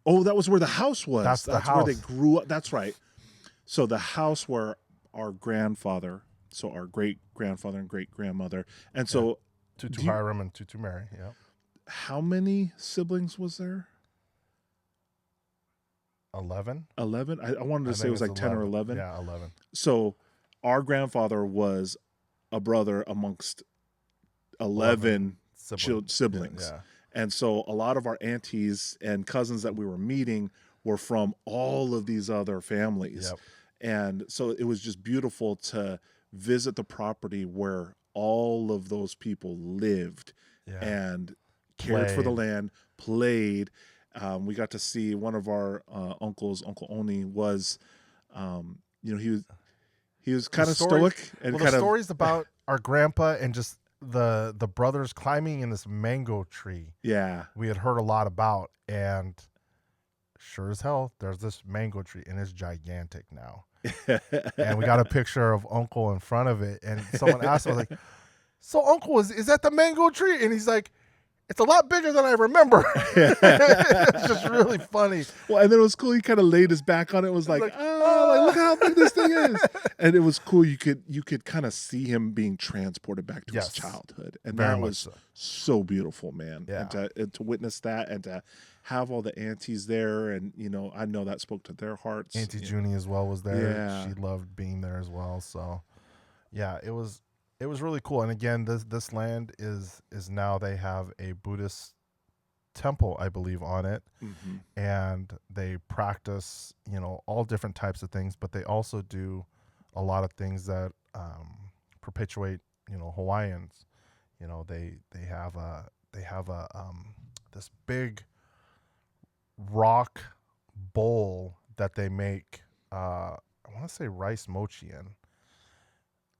Oh, that was where the house was. That's the house. Where they grew up. That's right. So the house where our grandfather, so our great-grandfather and great-grandmother, and so Tutu Hiram and Tutu Mary, yeah. How many siblings was there? 11. 11? I wanted to say it was like 11. 10 or 11. Yeah, 11. So our grandfather was a brother amongst 11 siblings. Yeah. And so a lot of our aunties and cousins that we were meeting were from all of these other families. Yep. And so it was just beautiful to visit the property where all of those people lived and cared for the land, played. We got to see one of our uncles, Uncle Oni, was, he was kind of stoic and the stories about our grandpa and just the brothers climbing in this mango tree. Yeah, we had heard a lot about, and sure as hell, there's this mango tree, and it's gigantic now. And we got a picture of Uncle in front of it, and someone asked him, like, "So Uncle, is that the mango tree?" And he's like, "It's a lot bigger than I remember." It's just really funny. Well, and then it was cool. He kind of laid his back on it. It was like, oh, look how big this thing is. And it was cool. You could kind of see him being transported back to his childhood. And that was so beautiful, man. Yeah. And to witness that and to have all the aunties there. And, I know that spoke to their hearts. Auntie Junie as well was there. Yeah. She loved being there as well. So, yeah, it was really cool. And again, this land is now they have a Buddhist temple, I believe, on it, and they practice all different types of things, but they also do a lot of things that perpetuate Hawaiians. They have this big rock bowl that they make, I want to say rice mochi in,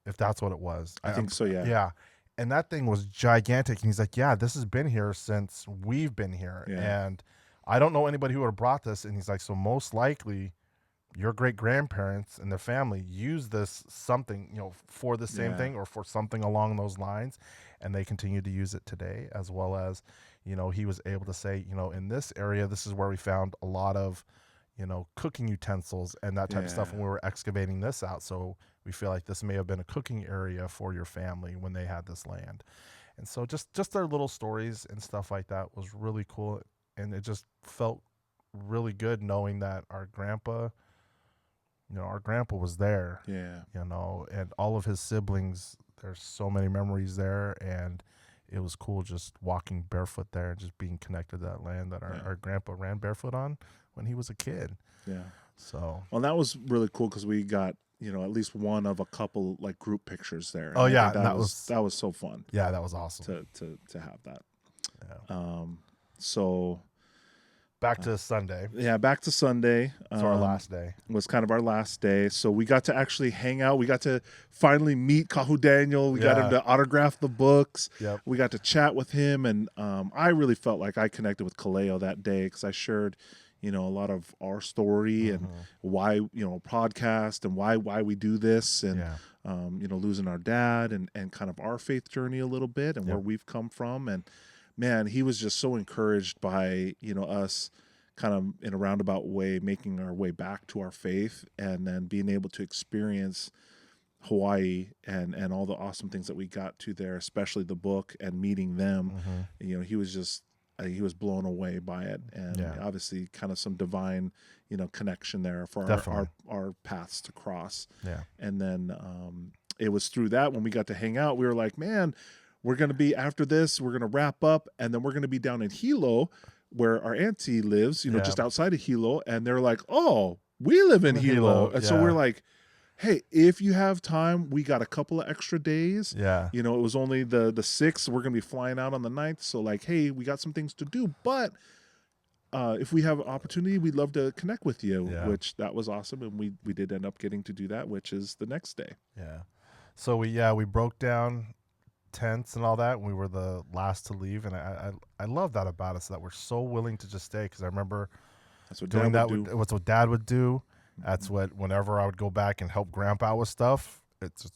if that's what it was. I think so, yeah. And that thing was gigantic. And he's like, yeah, this has been here since we've been here. Yeah. And I don't know anybody who would have brought this. And he's like, so most likely your great-grandparents and their family use this something, for the same thing or for something along those lines. And they continue to use it today, as well as, he was able to say, in this area, this is where we found a lot of, cooking utensils and that type of stuff when we were excavating this out. So we feel like this may have been a cooking area for your family when they had this land. And so just their little stories and stuff like that was really cool. And it just felt really good knowing that our grandpa was there. Yeah. And all of his siblings, there's so many memories there. And it was cool just walking barefoot there and just being connected to that land that our grandpa ran barefoot on when he was a kid. Yeah. So. Well, that was really cool because we got, at least one of a couple like group pictures there. Oh, yeah. That was so fun. Yeah, that was awesome. To have that. Yeah. So. Back to Sunday. Yeah, back to Sunday. It's our last day. Was kind of our last day. So we got to actually hang out. We got to finally meet Kahu Daniel. We got him to autograph the books. Yep. We got to chat with him. And I really felt like I connected with Kaleo that day because I shared, a lot of our story and why, podcast and why we do this and, losing our dad and kind of our faith journey a little bit and where we've come from. And, man, he was just so encouraged by, us kind of in a roundabout way, making our way back to our faith and then being able to experience Hawaii and all the awesome things that we got to there, especially the book and meeting them. He was just, he was blown away by it. And obviously kind of some divine, connection there for our paths to cross. Yeah. And then it was through that when we got to hang out, we were like, man, we're going to be after this, we're going to wrap up, and then we're going to be down in Hilo where our auntie lives, just outside of Hilo. And they're like, oh, we live in Hilo. And so we're like, hey, if you have time, we got a couple of extra days. Yeah. It was only the 6th. We're going to be flying out on the 9th. So like, hey, we got some things to do. But if we have an opportunity, we'd love to connect with you, which that was awesome. And we did end up getting to do that, which is the next day. Yeah. So we broke down tents and all that. We were the last to leave, and I love that about us, that we're so willing to just stay, because I remember that's what doing Dad that. What's what Dad would do. That's what whenever I would go back and help Grandpa with stuff, it's just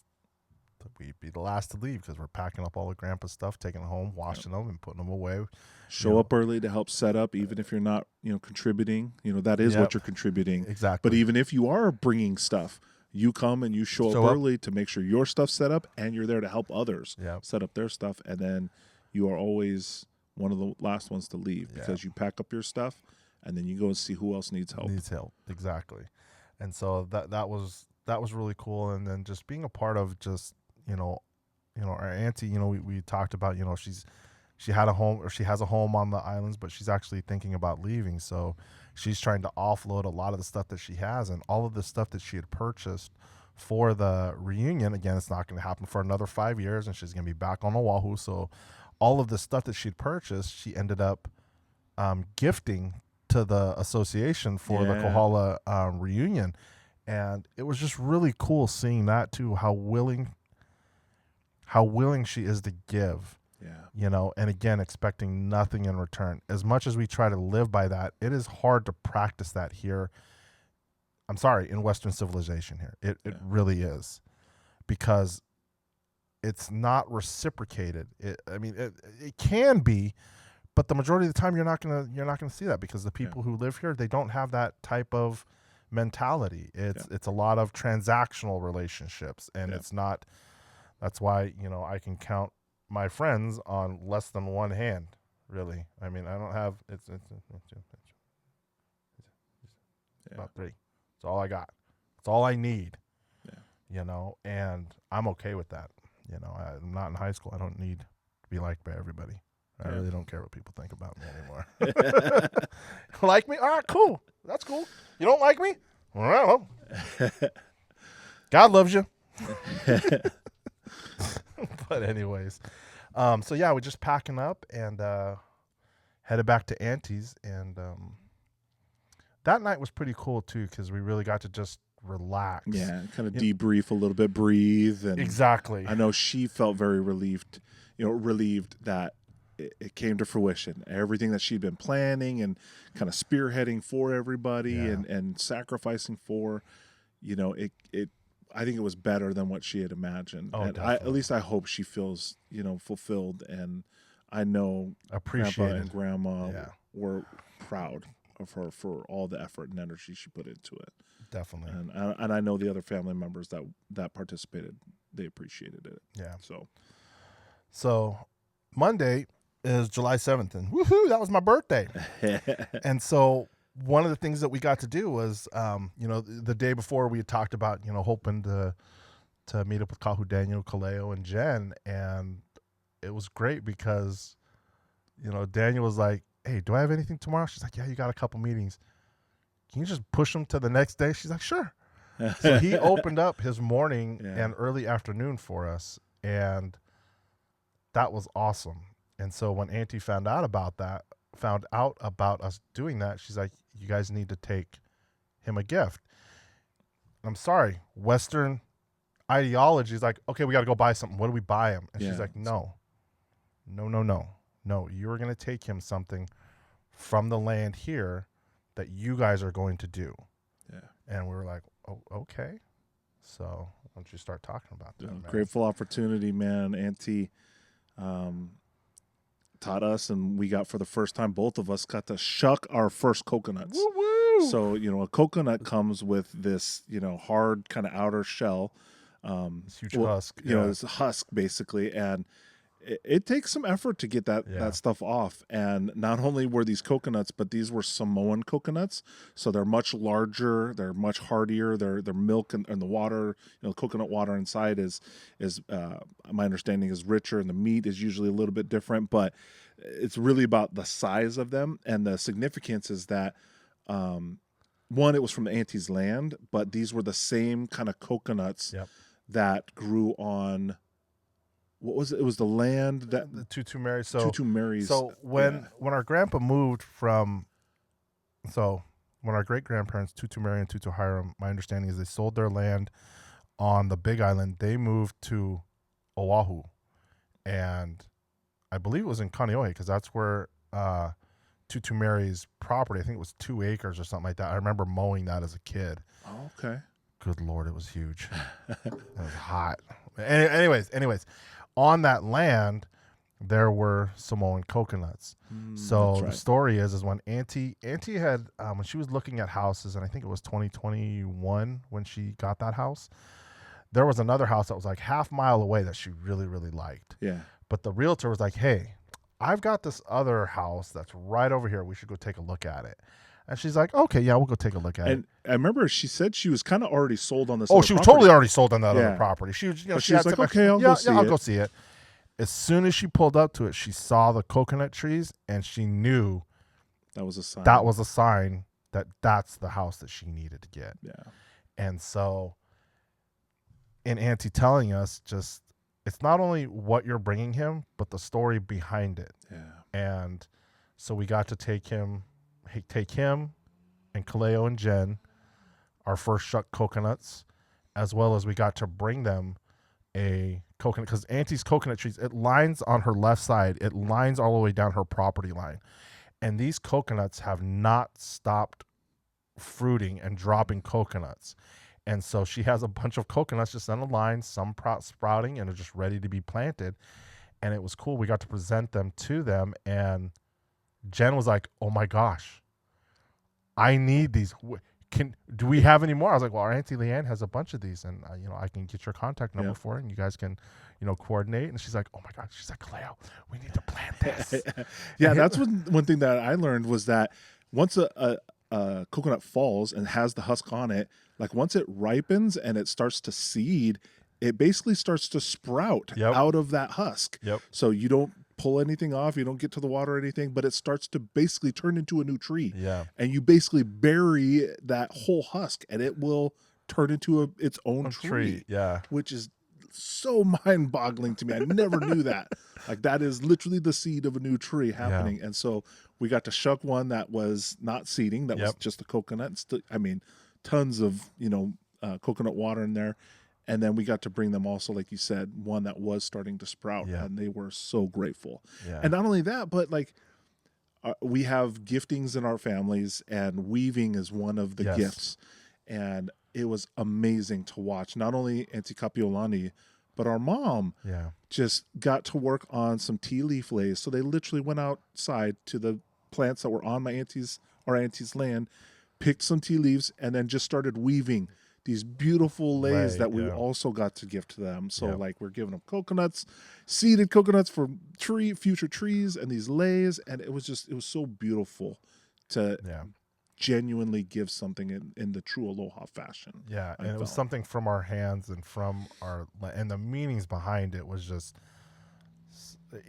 we'd be the last to leave because we're packing up all the Grandpa's stuff, taking them home, washing them, and putting them away. Show up early to help set up, even if you're not contributing. That is what you're contributing. Exactly. But even if you are bringing stuff, you come and you show up early to make sure your stuff's set up, and you're there to help others set up their stuff. And then you are always one of the last ones to leave because you pack up your stuff, and then you go and see who else needs help. Exactly. And so that was really cool. And then just being a part of just our auntie. We talked about she had a home, or she has a home on the islands, but she's actually thinking about leaving. So she's trying to offload a lot of the stuff that she has, and all of the stuff that she had purchased for the reunion. Again, it's not going to happen for another 5 years, and she's going to be back on Oahu. So all of the stuff that she'd purchased, she ended up gifting to the association for the Kohala Reunion. And it was just really cool seeing that too, how willing she is to give. Yeah. And again, expecting nothing in return. As much as we try to live by that, it is hard to practice that here. I'm sorry, in Western civilization here. It really is. Because it's not reciprocated. It can be, but the majority of the time you're not gonna see that, because the people who live here, they don't have that type of mentality. It's a lot of transactional relationships, and it's not. That's why, I can count my friends on less than one hand. Really, I mean, I don't have it's about 3. It's all I got. It's all I need. And I'm okay with that. I'm not in high school. I don't need to be liked by everybody. I really don't care what people think about me anymore. Like me? All right, cool. That's cool. You don't like me? Well, God loves you. But anyways, so yeah, we're just packing up and headed back to Auntie's, and that night was pretty cool too because we really got to just relax. Yeah, kind of debrief a little bit, breathe, and exactly. I know she felt very relieved that it came to fruition. Everything that she'd been planning and kind of spearheading for everybody and sacrificing for, it. I think it was better than what she had imagined. Oh, and at least I hope she feels, fulfilled. And I know Grandpa and Grandma were proud of her for all the effort and energy she put into it. Definitely. And I know the other family members that participated, they appreciated it. Yeah. So Monday is July 7th, and woohoo, that was my birthday. And so one of the things that we got to do was, the day before we had talked about, hoping to meet up with Kahu, Daniel, Kaleo, and Jen. And it was great because, Daniel was like, hey, do I have anything tomorrow? She's like, yeah, you got a couple meetings. Can you just push them to the next day? She's like, sure. So he opened up his morning and early afternoon for us. And that was awesome. And so when Auntie found out about us doing that, she's like, you guys need to take him a gift. I'm sorry, Western ideology is like, okay, we got to go buy something. What do we buy him? And she's like, no, you're going to take him something from the land here that you guys are going to do. Yeah. And we were like, oh, okay. So why don't you start talking about that, man? Grateful opportunity, man. Auntie taught us, and we got, for the first time, both of us got to shuck our first coconuts. Woo-woo! So, a coconut comes with this, hard kind of outer shell. This huge husk. It's a husk basically. And it takes some effort to get that stuff off. And not only were these coconuts, but these were Samoan coconuts. So they're much larger. They're much hardier. Their milk and the water, coconut water inside is my understanding is richer, and the meat is usually a little bit different. But it's really about the size of them, and the significance is that one, it was from the Auntie's land, but these were the same kind of coconuts that grew on. What was it? It was the land that the Tutu Marys. Tutu Marys. So when our grandpa moved from, when our great grandparents Tutu Mary and Tutu Hiram, my understanding is they sold their land on the Big Island. They moved to Oahu, and I believe it was in Kaneohe because that's where Tutu Mary's property. I think it was 2 acres or something like that. I remember mowing that as a kid. Oh, okay. Good Lord, it was huge. It was hot. Anyways. On that land, there were Samoan coconuts. So the story is when Auntie had, when she was looking at houses, and I think it was 2021 when she got that house, there was another house that was like half mile away that she really, really liked. Yeah. But the realtor was like, hey, I've got this other house that's right over here. We should go take a look at it. And she's like, okay, yeah, we'll go take a look at it. And I remember she said she was kind of already sold on this. Oh, she was totally already sold on that other property. She was, she was like, okay, I'll go see it. I'll go see it. As soon as she pulled up to it, she saw the coconut trees, and she knew that was a sign. That was a sign that that's the house that she needed to get. Yeah. And so, in Auntie telling us, just it's not only what you're bringing him, but the story behind it. Yeah. And so we got to take him and Kaleo and Jen, our first shuck coconuts, as well as we got to bring them a coconut, because Auntie's coconut trees, it lines on her left side, it lines all the way down her property line. And these coconuts have not stopped fruiting and dropping coconuts. And so she has a bunch of coconuts just on a line, some sprouting and are just ready to be planted. And it was cool. We got to present them to them. And Jen was like, oh my gosh, I need these. do we have any more? I was like, well, our Auntie Leanne has a bunch of these, and I can get your contact number for it, and you guys can, coordinate. And she's like, oh my God, she's like, Cleo, we need to plant this. Yeah, that's one thing that I learned was that once a coconut falls and has the husk on it, like once it ripens and it starts to seed, it basically starts to sprout out of that husk. Yep. So you don't pull anything off, you don't get to the water or anything, but it starts to basically turn into a new tree. Yeah. And you basically bury that whole husk and it will turn into its own tree. Yeah. Which is so mind-boggling to me. I never knew that. Like that is literally the seed of a new tree happening. And so we got to shuck one that was not seeding, that was just a coconut. Tons of, coconut water in there. And then we got to bring them also, like you said, one that was starting to sprout, and they were so grateful. Yeah. And not only that, but like we have giftings in our families, and weaving is one of the gifts. And it was amazing to watch. Not only Auntie Kapiolani, but our mom just got to work on some tea leaf lace. So they literally went outside to the plants that were on our auntie's land, picked some tea leaves, and then just started weaving these beautiful lays that we also got to give to them. So like we're giving them coconuts, seeded coconuts for future trees, and these lays. And it was so beautiful to genuinely give something in the true aloha fashion. Yeah. And it was something from our hands and and the meanings behind it was just,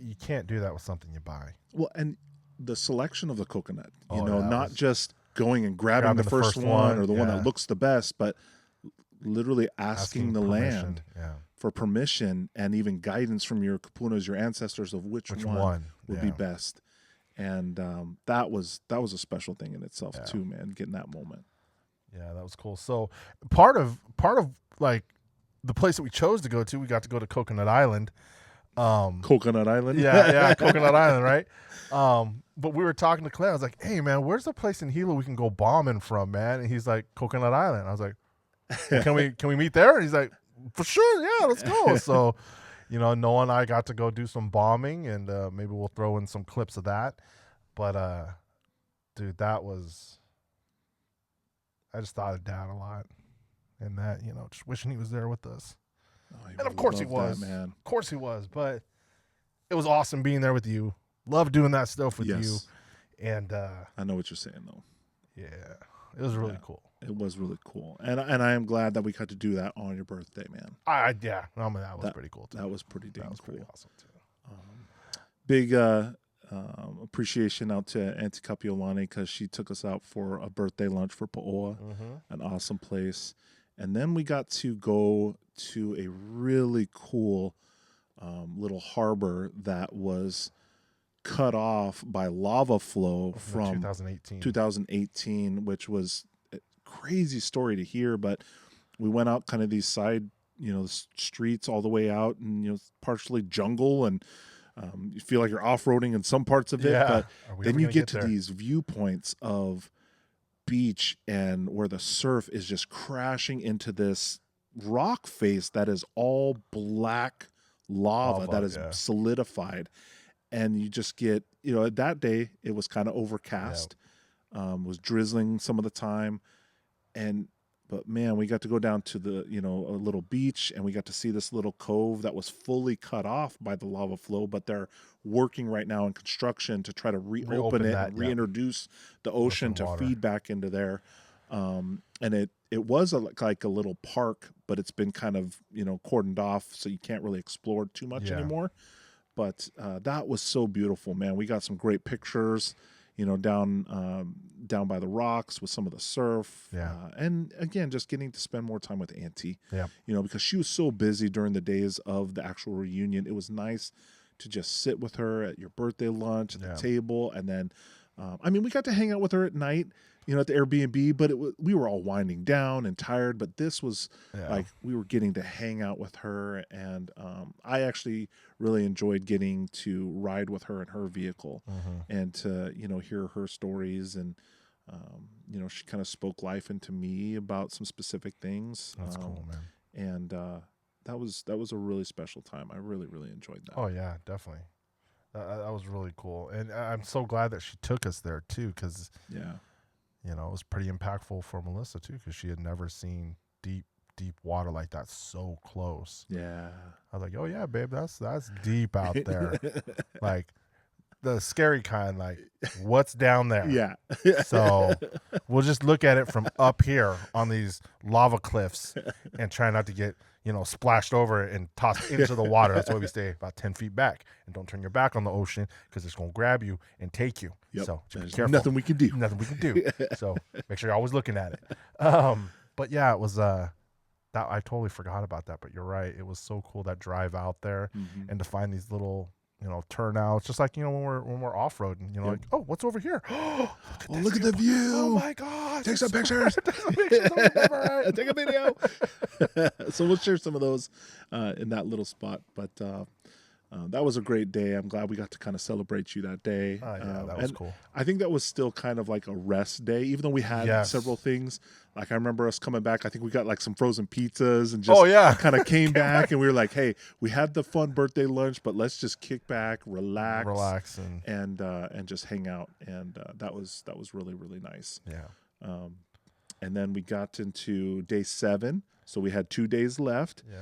you can't do that with something you buy. Well, and the selection of the coconut, not just going and grabbing the first one or the one that looks the best, but literally asking the land for permission and even guidance from your kapunas, your ancestors, of which one would be best. And that was a special thing in itself too, man, getting that moment. Yeah, that was cool. So part of like the place that we chose to go to, we got to go to Coconut Island. Coconut Island? Yeah, Coconut Island, right? But we were talking to Claire. I was like, hey, man, where's the place in Hilo we can go bombing from, man? And he's like, Coconut Island. I was like, well, can we meet there? And he's like, for sure, yeah, let's go. So, Noah and I got to go do some bombing, and maybe we'll throw in some clips of that. But, dude, I just thought of Dad a lot, and that, just wishing he was there with us. Oh, and of course he was, man. Of course he was. But it was awesome being there with you. Love doing that stuff with you. And I know what you're saying, though. Yeah, it was really cool. It was really cool, and I am glad that we got to do that on your birthday, man. That was pretty cool too. That was pretty dang cool. Pretty awesome too. Big appreciation out to Auntie Kapiolani because she took us out for a birthday lunch for Paoa, an awesome place, and then we got to go to a really cool little harbor that was cut off by lava flow from 2018, which was a crazy story to hear. But we went out kind of these side, streets all the way out, and partially jungle, and you feel like you're off-roading in some parts of it. But then you get to these viewpoints of beach and where the surf is just crashing into this rock face that is all black lava that is solidified. And you just get, that day it was kind of overcast, was drizzling some of the time. But man, we got to go down to the, a little beach, and we got to see this little cove that was fully cut off by the lava flow, but they're working right now in construction to try to reopen it and reintroduce the ocean to feed back into there. And it was like a little park, but it's been kind of, cordoned off, so you can't really explore too much anymore. But that was so beautiful, man. We got some great pictures, down by the rocks with some of the surf. And again, just getting to spend more time with Auntie. Because she was so busy during the days of the actual reunion. It was nice to just sit with her at your birthday lunch at the table. And then, we got to hang out with her at night, at the Airbnb, but we were all winding down and tired. But this was like we were getting to hang out with her. And I actually really enjoyed getting to ride with her in her vehicle and to, hear her stories. And, she kind of spoke life into me about some specific things. That's cool, man. And that was a really special time. I really, really enjoyed that. Oh, yeah, definitely. That was really cool. And I'm so glad that she took us there, too, because you know, it was pretty impactful for Melissa too, because she had never seen deep water like that so close. Yeah. I was like, oh yeah, babe, that's deep out there. Like the scary kind, like what's down there? Yeah. So we'll just look at it from up here on these lava cliffs and try not to get, you know, splashed over and tossed into the water. That's why we stay about 10 feet back and don't turn your back on the ocean because it's going to grab you and take you. Yep. So just be There's careful. nothing we can do. Nothing we can do. So make sure you're always looking at it. But yeah, it was that I totally forgot about that, but you're right. It was so cool, that drive out there and to find these little, you know, turnouts, just like, you know, when we're off-roading, you know, like, oh, what's over here? Look at the view. Oh my God. Take some pictures. Take some pictures. Right. Take a video. So we'll share some of those in that little spot. But that was a great day. I'm glad we got to kind of celebrate you that day. Yeah, that was cool. I think that was still kind of like a rest day, even though we had several things. Like I remember us coming back. I think we got like some frozen pizzas and just kind of came back and we were like, hey, we had the fun birthday lunch, but let's just kick back, relax and just hang out. And that was really, really nice. Yeah. And then we got into day 7. So we had 2 days left. Yeah.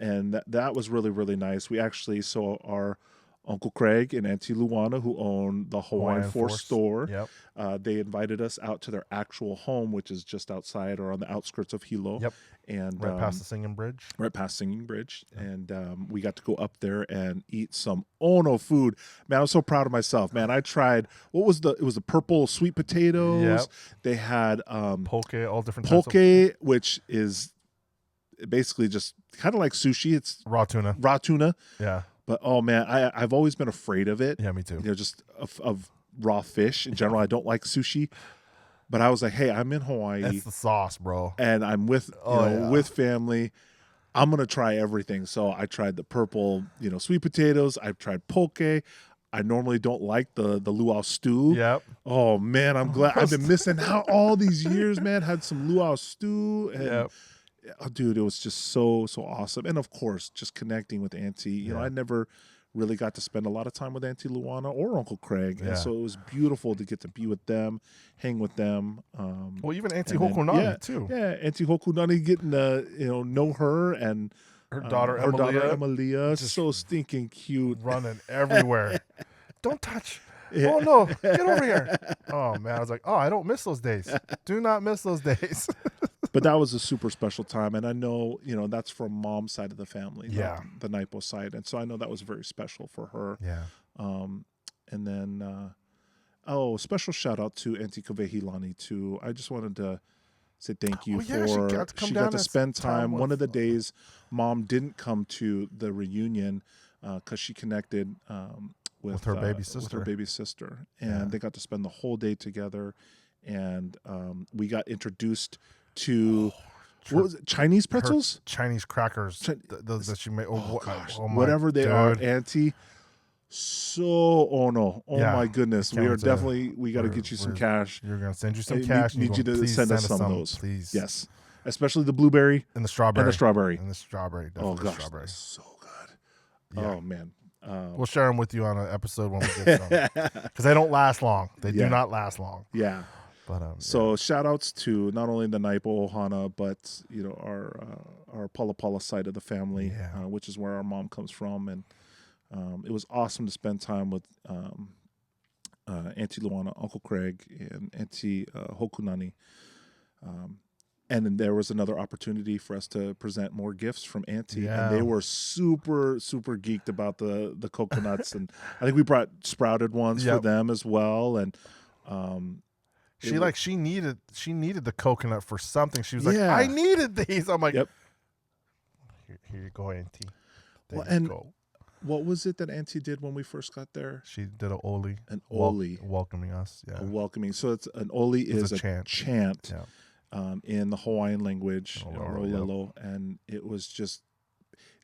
And that was really, really nice. We actually saw our Uncle Craig and Auntie Luana, who own the Hawaiian Force store. Yep. They invited us out to their actual home, which is just outside or on the outskirts of Hilo. Yep. And right past the Singing Bridge. Right past Singing Bridge. Yep. And we got to go up there and eat some Ono food. Man, I was so proud of myself. Man, I tried, it was the purple sweet potatoes. Yep. They had poke, all different poke, types of... which is basically just kind of like sushi. It's raw tuna. Yeah. But oh man, I've always been afraid of it. Yeah, me too. You know, just of raw fish in general. I don't like sushi. But I was like, hey, I'm in Hawaii. That's the sauce, bro. And I'm with with family. I'm gonna try everything. So I tried the purple, sweet potatoes. I've tried poke. I normally don't like the luau stew. Yep. Oh man, I'm glad I've been missing out all these years, man. Had some luau stew and oh, dude, it was just so awesome. And of course, just connecting with Auntie. You know, I never really got to spend a lot of time with Auntie Luana or Uncle Craig. And so it was beautiful to get to be with them, hang with them. Well, even Auntie Hokunani too. Yeah, Auntie Hokunani, getting to know her and her daughter Emilia, just so stinking cute, running everywhere. Don't touch. Yeah. Oh no, get over here. Oh man, I was like, oh, I don't miss those days. Do not miss those days. But that was a super special time, and I know, that's from Mom's side of the family, the Naipo side, and so I know that was very special for her. Yeah. And then, special shout out to Auntie Kawehilani too. I just wanted to say thank you for she got to spend time. One of the days, Mom didn't come to the reunion because she connected with her baby sister, and they got to spend the whole day together, and we got introduced to what was it, Chinese pretzels? Chinese crackers that she made. Whatever they are, Auntie. My goodness. We got to get you some cash. You're going to send you some cash. Need you to send us some of those. Please. Yes. Especially the blueberry. And the strawberry. Definitely Strawberry. That's so good. Yeah. Oh, man. We'll share them with you on an episode when we get some. Because they don't last long. They do not last long. Yeah. But, so shout outs to not only the Naipo Ohana, but our Pala side of the family, which is where our mom comes from, and it was awesome to spend time with Auntie Luana, Uncle Craig, and Auntie Hokunani. And then there was another opportunity for us to present more gifts from Auntie, and they were super geeked about the coconuts, and I think we brought sprouted ones for them as well, and. She needed the coconut for something. She was like, I needed these. I'm like, here you go, Auntie. What was it that Auntie did when we first got there? She did an ole. An ole. Welcoming us. Yeah. Welcoming. So it's an ole is a chant in the Hawaiian language, Rolelo, and it was just,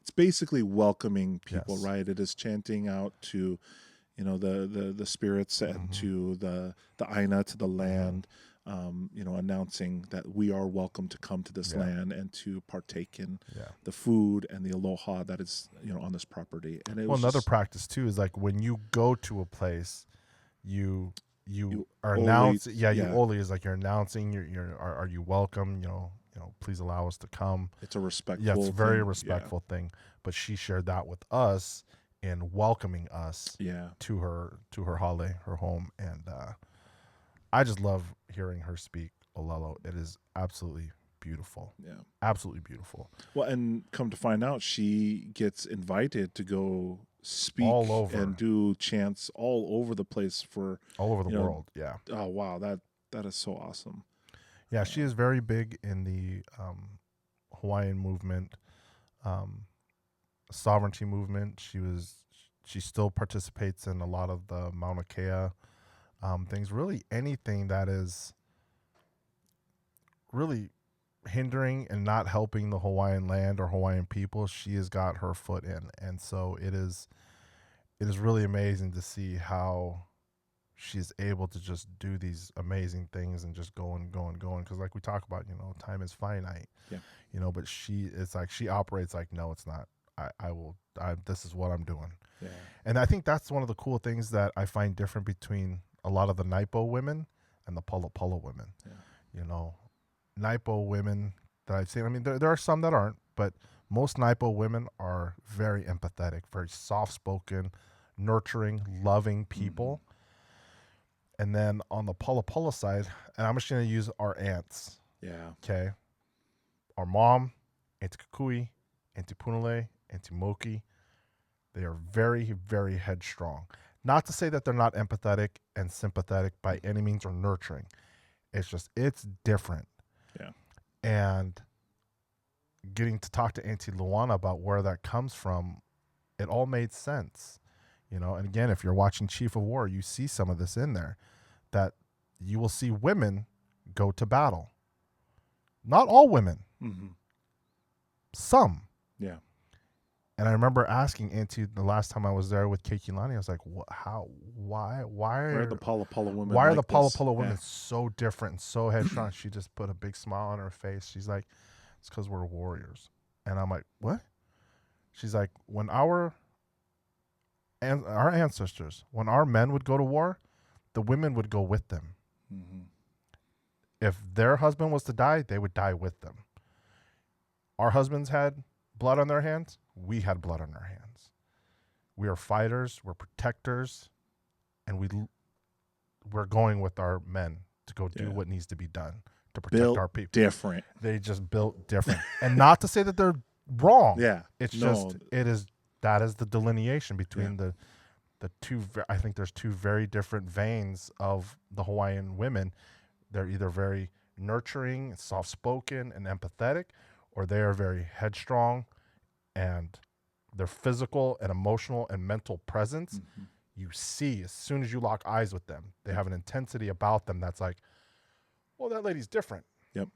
it's basically welcoming people, right? It is chanting out to the spirits and to the aina, to the land, announcing that we are welcome to come to this land and to partake in the food and the aloha that is on this property. And it was another practice too is like when you go to a place, you you are announcing. Yeah, Iole is like you're announcing. Are you welcome? Please allow us to come. It's a respectful. Yeah, it's a very respectful thing. But she shared that with us in welcoming us. To her hale, her home, and I just love hearing her speak Olelo. It is absolutely beautiful. Yeah, absolutely beautiful. Well, and come to find out, she gets invited to go speak all over and do chants all over the place all over the world. Yeah. Oh wow, that is so awesome. Yeah, she is very big in the Hawaiian movement, sovereignty movement. She still participates in a lot of the Mauna Kea things. Really, anything that is really hindering and not helping the Hawaiian land or Hawaiian people, she has got her foot in. And so it is really amazing to see how she's able to just do these amazing things and just go and go and go. Because like we talk about, time is finite. Yeah. But it's like she operates like, no, it's not. This is what I'm doing. Yeah. And I think that's one of the cool things that I find different between a lot of the Naipo women and the Polo women. Yeah. Naipo women that I've seen, I mean, there are some that aren't, but most Naipo women are very empathetic, very soft-spoken, nurturing, loving people. Mm-hmm. And then on the Polo side, and I'm just going to use our aunts. Yeah. Okay. Our mom, Aunty Kukui, Aunty Punale, Aunty Moki, they are very, very headstrong. Not to say that they're not empathetic and sympathetic by any means or nurturing. It's different. Yeah. And getting to talk to Aunty Luana about where that comes from, it all made sense. And again, if you're watching Chief of War, you see some of this in there, that you will see women go to battle. Not all women. Mm-hmm. Some. Yeah. And I remember asking Auntie the last time I was there with Kawehilani, I was like, why are the Polo women why are the Polo women so different and so headstrong? She just put a big smile on her face. She's like, it's because we're warriors. And I'm like, what? She's like, when our ancestors, when our men would go to war, the women would go with them. Mm-hmm. If their husband was to die, they would die with them. Our husbands had blood on their hands. We had blood on our hands. We are fighters. We're protectors. And we're going with our men to go do what needs to be done to protect our people. Different. They just built different. And not to say that they're wrong. Yeah. It's that is the delineation between the two. I think there's two very different veins of the Hawaiian women. They're either very nurturing, soft-spoken, and empathetic, or they are very headstrong, and their physical and emotional and mental presence, you see as soon as you lock eyes with them, they have an intensity about them that's like, well, that lady's different. Yep.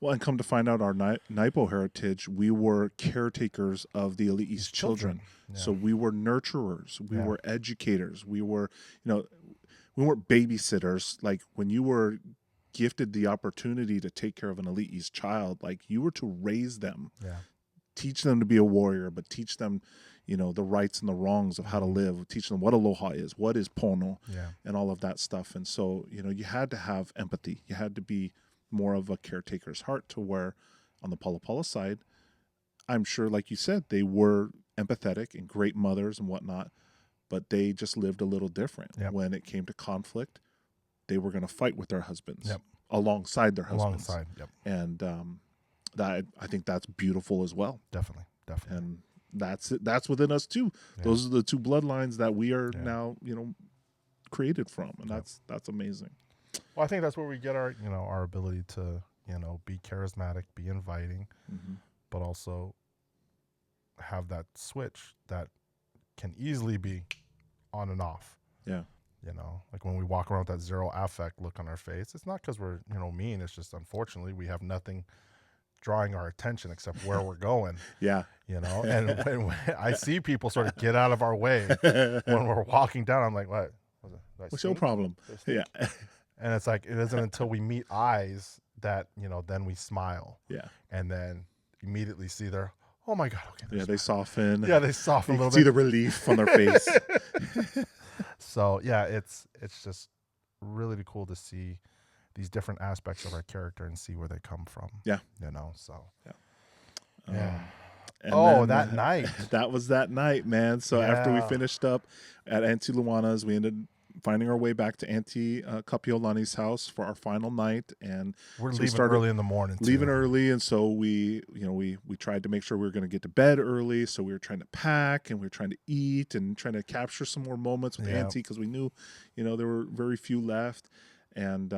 Well, and come to find out, our Naipo heritage, we were caretakers of the Ali'i's children. Yeah. So we were nurturers. We were educators. We were, we weren't babysitters. Like when you were gifted the opportunity to take care of an Ali'i's child, like you were to raise them, teach them to be a warrior, but teach them, the rights and the wrongs of how to live, teach them what aloha is, what is pono, and all of that stuff. And so, you had to have empathy. You had to be more of a caretaker's heart, to where on the Polo side, I'm sure, like you said, they were empathetic and great mothers and whatnot, but they just lived a little different. Yep. When it came to conflict, they were going to fight with their husbands, alongside their husbands. And that, I think that's beautiful as well. Definitely. And that's within us too. Yeah. Those are the two bloodlines that we are now, created from, and that's amazing. Well, I think that's where we get our, our ability to, be charismatic, be inviting, but also have that switch that can easily be on and off. Yeah. Like when we walk around with that zero affect look on our face, it's not because we're, mean. It's just, unfortunately, we have nothing drawing our attention except where we're going. Yeah. And when I see people sort of get out of our way when we're walking down, I'm like, what? What's your problem? Yeah. And it's like, it isn't until we meet eyes that, then we smile. Yeah. And then immediately see their, oh my God. Okay. They soften. Yeah, they soften a little bit. See the relief on their face. So yeah, it's just really cool to see these different aspects of our character and see where they come from. Yeah. So. Yeah. That night. That was that night, man. So after we finished up at Aunty Luana's, we ended finding our way back to Aunty Kapiolani's house for our final night, and we're leaving early in the morning. Leaving early, and so we tried to make sure we were going to get to bed early. So we were trying to pack, and we were trying to eat, and trying to capture some more moments with Aunty because we knew, there were very few left, and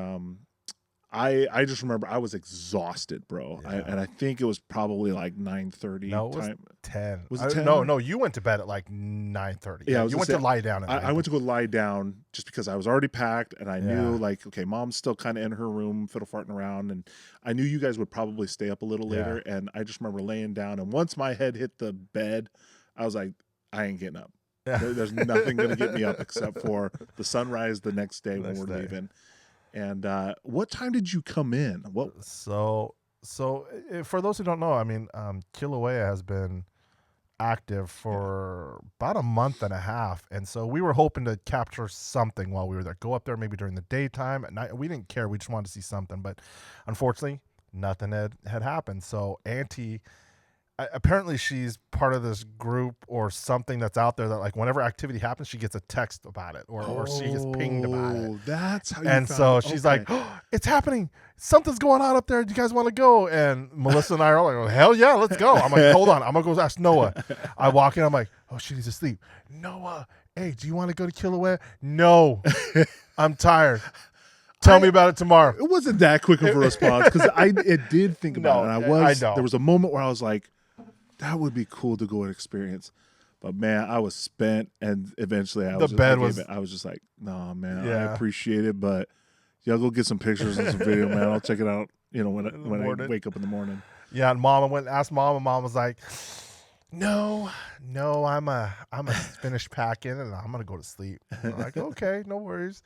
I just remember I was exhausted, bro. Yeah. And I think it was probably like 9:30. No, it was 10. Was it 10? No, you went to bed at like 9:30. Yeah, you went to lie down. I went to go lie down just because I was already packed, and I knew like, okay, mom's still kind of in her room, fiddle farting around, and I knew you guys would probably stay up a little later. And I just remember laying down, and once my head hit the bed, I was like, I ain't getting up. There's nothing gonna get me up except for the sunrise the next day when we're leaving. And what time did you come in? So for those who don't know, I mean, Kilauea has been active for about a month and a half, and so we were hoping to capture something while we were there. Go up there maybe during the daytime. At night, we didn't care. We just wanted to see something, but unfortunately, nothing had happened. So Aunty, apparently she's part of this group or something that's out there that, like, whenever activity happens, she gets a text about it or she gets pinged about it. That's how you And so she's like, oh, it's happening. Something's going on up there. Do you guys want to go? And Melissa and I are like, oh, hell yeah, let's go. I'm like, hold on. I'm going to go ask Noah. I walk in. I'm like, oh, she needs to sleep. Noah, hey, do you want to go to Kilauea? No, I'm tired. Tell me about it tomorrow. It wasn't that quick of a response because I did think about it. There was a moment where I was like, that would be cool to go and experience. But man, I was spent, and eventually I was just like, nah, man, I appreciate it, but y'all go get some pictures and some video, man. I'll check it out, when I wake up in the morning. Yeah, and Mom, I went and asked Mom, and Mom was like, no, I'm finished packing, and I'm gonna go to sleep. I'm like, okay, no worries.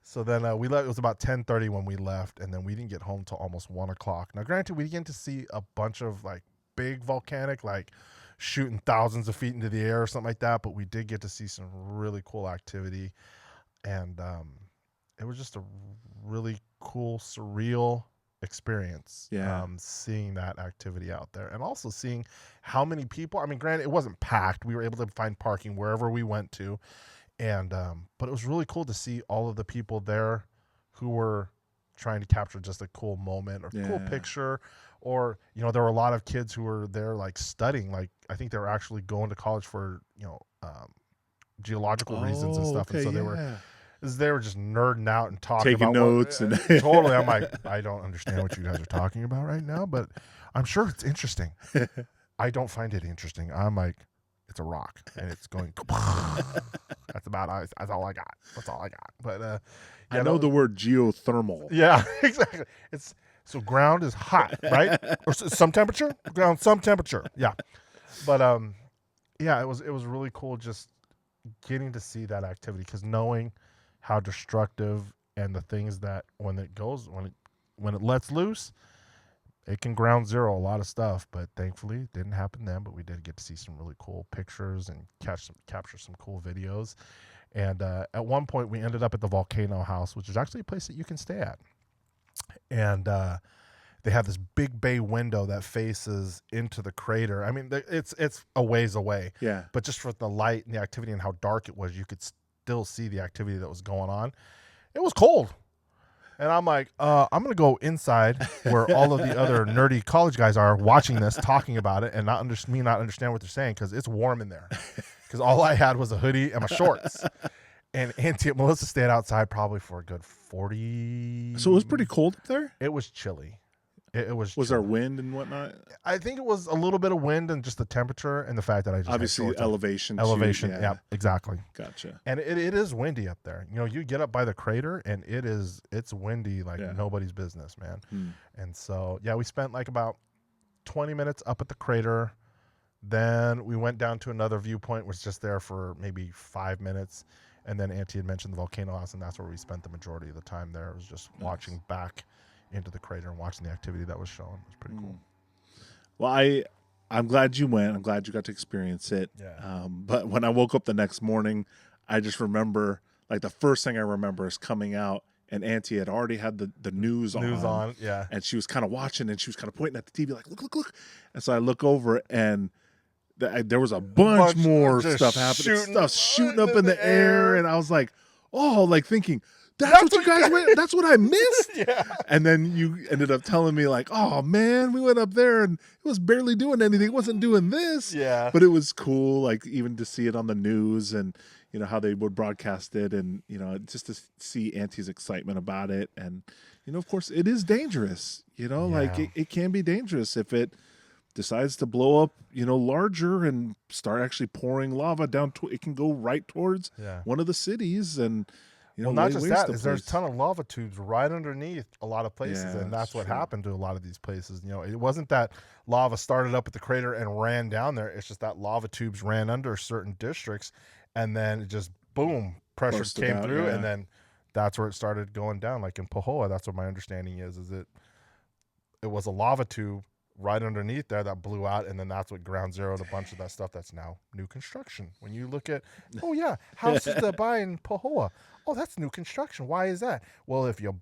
So then we left. It was about 10:30 when we left, and then we didn't get home till almost 1:00. Now, granted, we didn't get to see a bunch of like big volcanic, like shooting thousands of feet into the air or something like that, but we did get to see some really cool activity, and it was just a really cool, surreal experience. Seeing that activity out there, and also seeing how many people. I mean, granted, it wasn't packed. We were able to find parking wherever we went to, and but it was really cool to see all of the people there who were trying to capture just a cool moment or cool picture. Or, there were a lot of kids who were there, like, studying. Like, I think they were actually going to college for, geological reasons and stuff. And so they were just nerding out and talking taking about notes. Totally. I'm like, I don't understand what you guys are talking about right now, but I'm sure it's interesting. I don't find it interesting. I'm like, it's a rock, and it's going. That's all I got. That's all I got. But I know the word geothermal. Yeah, exactly. So ground is hot, right? Or some temperature? Ground, some temperature. Yeah. But it was really cool just getting to see that activity, because knowing how destructive and the things that when it lets loose, it can ground zero a lot of stuff. But thankfully it didn't happen then, but we did get to see some really cool pictures and capture some cool videos. And at one point we ended up at the Volcano House, which is actually a place that you can stay at. And they have this big bay window that faces into the crater. I mean, it's a ways away. Yeah. But just for the light and the activity and how dark it was, you could still see the activity that was going on. It was cold. And I'm like, I'm going to go inside where all of the other nerdy college guys are watching this, talking about it, and not understand what they're saying, because it's warm in there. Because all I had was a hoodie and my shorts. And Auntie and Melissa stayed outside probably for a good 40. So it was pretty cold up there? It was chilly. It was. Was there wind and whatnot? I think it was a little bit of wind and just the temperature and the fact that I just obviously elevation. Yeah, exactly. Gotcha. And it is windy up there. You get up by the crater and it's windy like nobody's business, man. And so we spent like about 20 minutes up at the crater. Then we went down to another viewpoint, was just there for maybe 5 minutes. And then Auntie had mentioned the Volcano House, and that's where we spent the majority of the time there. It was just watching back into the crater and watching the activity that was shown. It was pretty cool. Well, I'm glad you went. I'm glad you got to experience it. Yeah. But when I woke up the next morning, I just remember like the first thing I remember is coming out, and Auntie had already had the news on. Yeah. And she was kind of watching, and she was kind of pointing at the TV like, look. And so I look over, and there was a bunch more stuff happening. Stuff shooting up in the air. And I was like, oh, like thinking, that's what you guys went, that's what I missed. Yeah. And then you ended up telling me like, oh man, we went up there and it was barely doing anything. It wasn't doing this. Yeah. But it was cool, like even to see it on the news and, you know, how they would broadcast it and, you know, just to see Auntie's excitement about it. And, you know, of course it is dangerous, you know, like it can be dangerous if it decides to blow up, you know, larger and start actually pouring lava down. It can go right towards one of the cities and, you know, well, not just that, there's a ton of lava tubes right underneath a lot of places, and that's what happened to a lot of these places. You know, it wasn't that lava started up at the crater and ran down there. It's just that lava tubes ran under certain districts, and then it just, boom, pressure came through, and then that's where it started going down. Like in Paoa, that's what my understanding is it was a lava tube right underneath there that blew out, and then that's what ground zeroed a bunch of that stuff that's now new construction. When you look at, houses that buy in Paoa, that's new construction. Why is that? Well, if you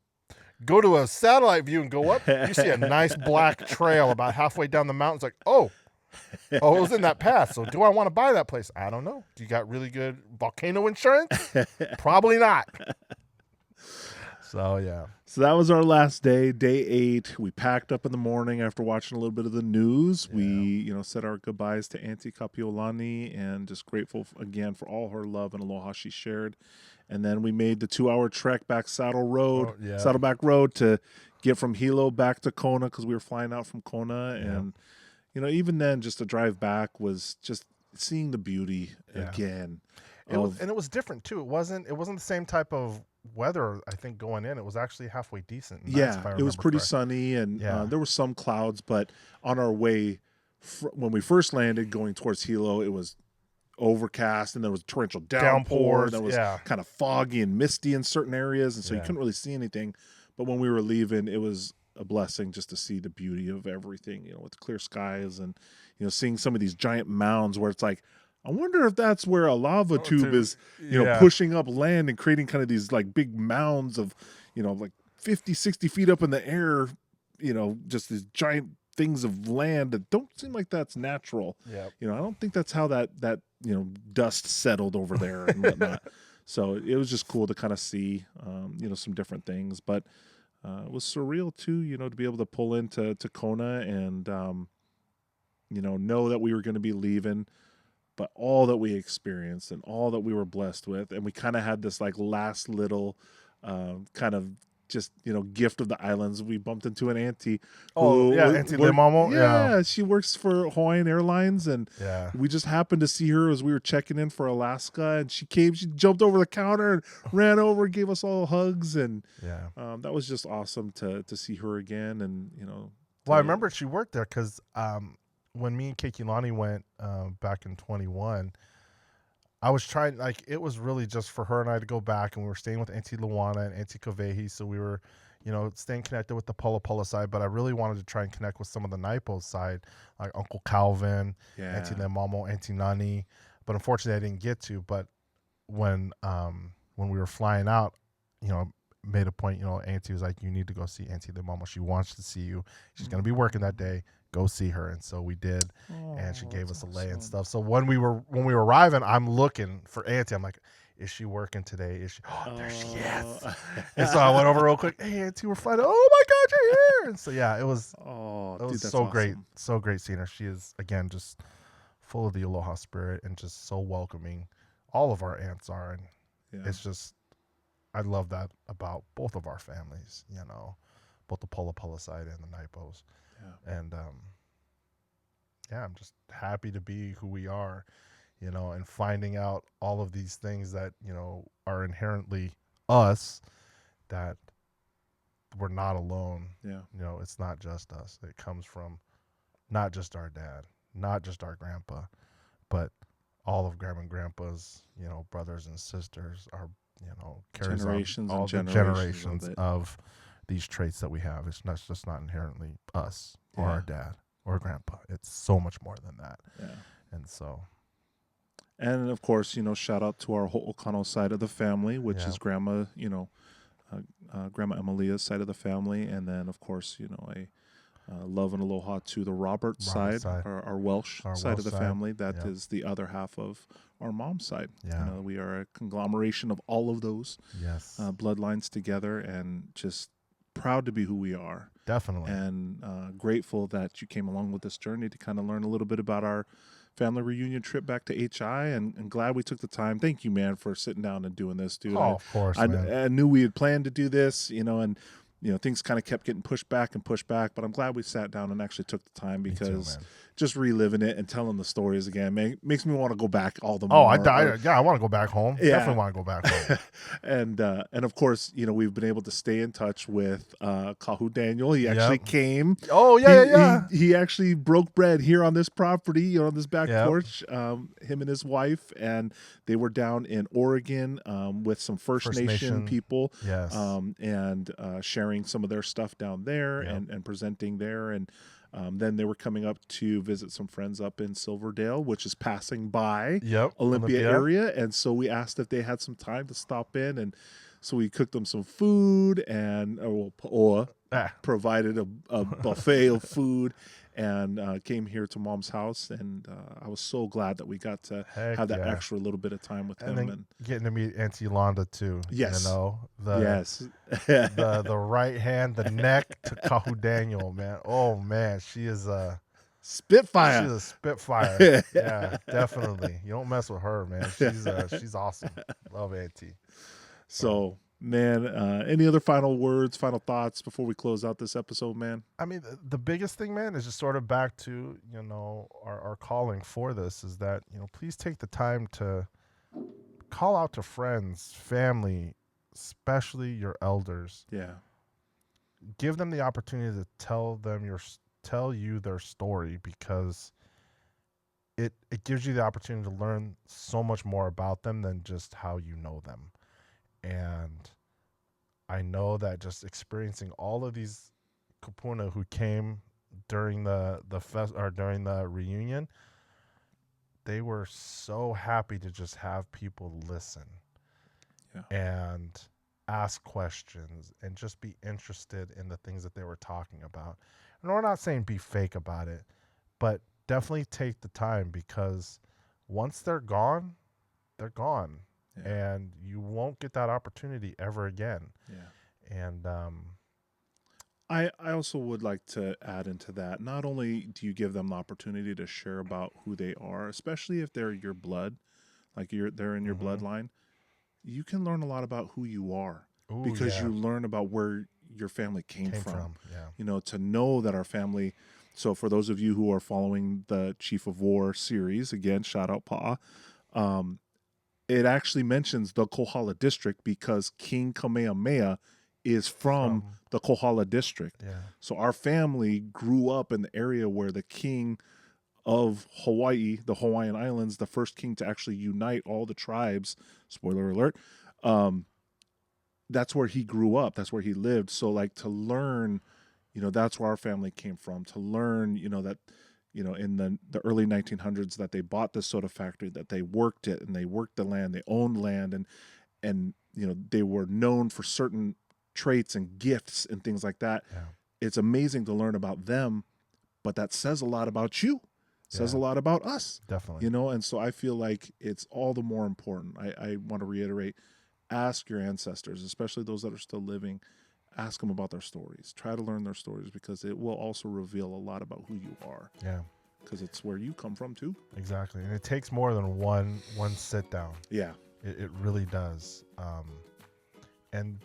go to a satellite view and go up, you see a nice black trail about halfway down the mountain. It's like, it was in that path. So do I want to buy that place? I don't know. Do you got really good volcano insurance? Probably not. So, yeah. So that was our last day, day 8. We packed up in the morning after watching a little bit of the news. Yeah. We, you know, said our goodbyes to Auntie Kapiolani and just grateful again for all her love and aloha she shared. And then we made the 2-hour trek back Saddleback Road to get from Hilo back to Kona because we were flying out from Kona. Yeah. And, you know, even then, just the drive back was just seeing the beauty again. And it was different, too. It wasn't the same type of weather, I think, going in. It was actually halfway decent. Nice, it was pretty sunny, and there were some clouds, but on our way, when we first landed going towards Hilo, it was overcast, and there was torrential downpour that was kind of foggy and misty in certain areas, and so you couldn't really see anything. But when we were leaving, it was a blessing just to see the beauty of everything, you know, with clear skies and, you know, seeing some of these giant mounds where it's like, I wonder if that's where a lava tube is, you know, pushing up land and creating kind of these like big mounds of, you know, like 50, 60 feet up in the air, you know, just these giant things of land that don't seem like that's natural. Yeah. You know, I don't think that's how that, you know, dust settled over there and whatnot. So it was just cool to kind of see, you know, some different things, but it was surreal too, you know, to be able to pull into Kona and, you know that we were going to be leaving, but all that we experienced and all that we were blessed with. And we kind of had this like last little kind of just, you know, gift of the islands. We bumped into an auntie. Aunty Leimamo. Yeah, she works for Hawaiian Airlines, and we just happened to see her as we were checking in for Alaska, and she jumped over the counter and ran over, gave us all hugs, and that was just awesome to see her again. And, you know, well, I remember she worked there because when me and Kawehilani went back in 21, I was trying, like, it was really just for her and I to go back, and we were staying with Auntie Luana and Auntie Kawehi, so we were, you know, staying connected with the Pula side, but I really wanted to try and connect with some of the Naipo side, like Uncle Calvin, Auntie Leimamo, Auntie Nani, but unfortunately I didn't get to. But when we were flying out, you know, made a point, you know, Auntie was like, you need to go see Auntie Leimamo. She wants to see you. She's going to be working that day. Go see her. And so we did, and she gave us a lay and stuff. So when we were arriving, I'm looking for Auntie. I'm like, is she working today? Is she? Oh, there she is. And so I went over real quick. Hey, Auntie, we're fine. Oh my God, you're here! And so it was. So awesome. Great, so great seeing her. She is, again, just full of the aloha spirit and just so welcoming. All of our aunts are, and it's just, I love that about both of our families. You know, both the Pula side and the Naipos. And I'm just happy to be who we are, you know, and finding out all of these things that, you know, are inherently us, that we're not alone. You know, it's not just us. It comes from not just our dad, not just our grandpa, but all of grandma and grandpa's, you know, brothers and sisters, our, you know, carries on all the generations of these traits that we have. It's just not inherently us or our dad or grandpa. It's so much more than that. And so, And of course, shout out to our Ho'okano side of the family, which is Grandma, Grandma Emilia's side of the family. And then, of course, a love and aloha to the Roberts side. Our Welsh side of the family. That is the other half of our mom's side. Yeah. We are a conglomeration of all of those bloodlines together, and just proud to be who we are. Definitely. And grateful that you came along with this journey to kind of learn a little bit about our family reunion trip back to HI, and glad we took the time. Thank you, man, for sitting down and doing this, dude. Of course, man. I knew we had planned to do this, and things kind of kept getting pushed back, but I'm glad we sat down and actually took the time, because just reliving it and telling the stories again makes me want to go back all the more. I want to go back home. Yeah. Definitely want to go back home. And of course, we've been able to stay in touch with Kahu Daniel. He actually came. Oh, yeah. He actually broke bread here on this property, on this back porch, him and his wife, and they were down in Oregon with some First Nation people. Yes. And sharing some of their stuff down there and presenting there. And then they were coming up to visit some friends up in Silverdale, which is passing by Olympia area. And so we asked if they had some time to stop in. And so we cooked them some food, and Paoa provided a buffet of food, and came here to Mom's house. And I was so glad that we got to have that extra little bit of time with him. And getting to meet Auntie Londa too. Yes. The right hand, the neck to Kahu Daniel, man. Oh, man. She is a Spitfire. She's a Spitfire. Yeah, definitely. You don't mess with her, man. She's awesome. Love Auntie. So, man, any other final words, final thoughts before we close out this episode, man? I mean, the biggest thing, man, is just sort of back to, our calling for this is that, please take the time to call out to friends, family, especially your elders. Yeah. Give them the opportunity to tell you their story, because it gives you the opportunity to learn so much more about them than just how you know them. And I know that just experiencing all of these kupuna who came during during the reunion, they were so happy to just have people listen and ask questions and just be interested in the things that they were talking about. And we're not saying be fake about it, but definitely take the time, because once they're gone, they're gone. Yeah. And you won't get that opportunity ever again. Yeah. And I also would like to add into that, not only do you give them the opportunity to share about who they are, especially if they're your blood, like they're in your bloodline, you can learn a lot about who you are. Ooh, because you learn about where your family came from. Yeah. To know that our family. So for those of you who are following the Chief of War series, again, shout out Paoa. It actually mentions the Kohala district because King Kamehameha is from the Kohala district. Yeah. So our family grew up in the area where the king of Hawaii, the Hawaiian Islands, the first king to actually unite all the tribes, spoiler alert, that's where he grew up. That's where he lived. So to learn, that's where our family came from. To learn, that, in the early 1900s that they bought this soda factory, that they worked it and they worked the land, they owned land, and they were known for certain traits and gifts and things like that. Yeah. It's amazing to learn about them, but that says a lot about you. Says a lot about us. Definitely. And so I feel like it's all the more important. I want to reiterate, ask your ancestors, especially those that are still living, ask them about their stories. Try to learn their stories, because it will also reveal a lot about who you are. Yeah. Because it's where you come from too. Exactly. And it takes more than one sit down. Yeah. It really does. And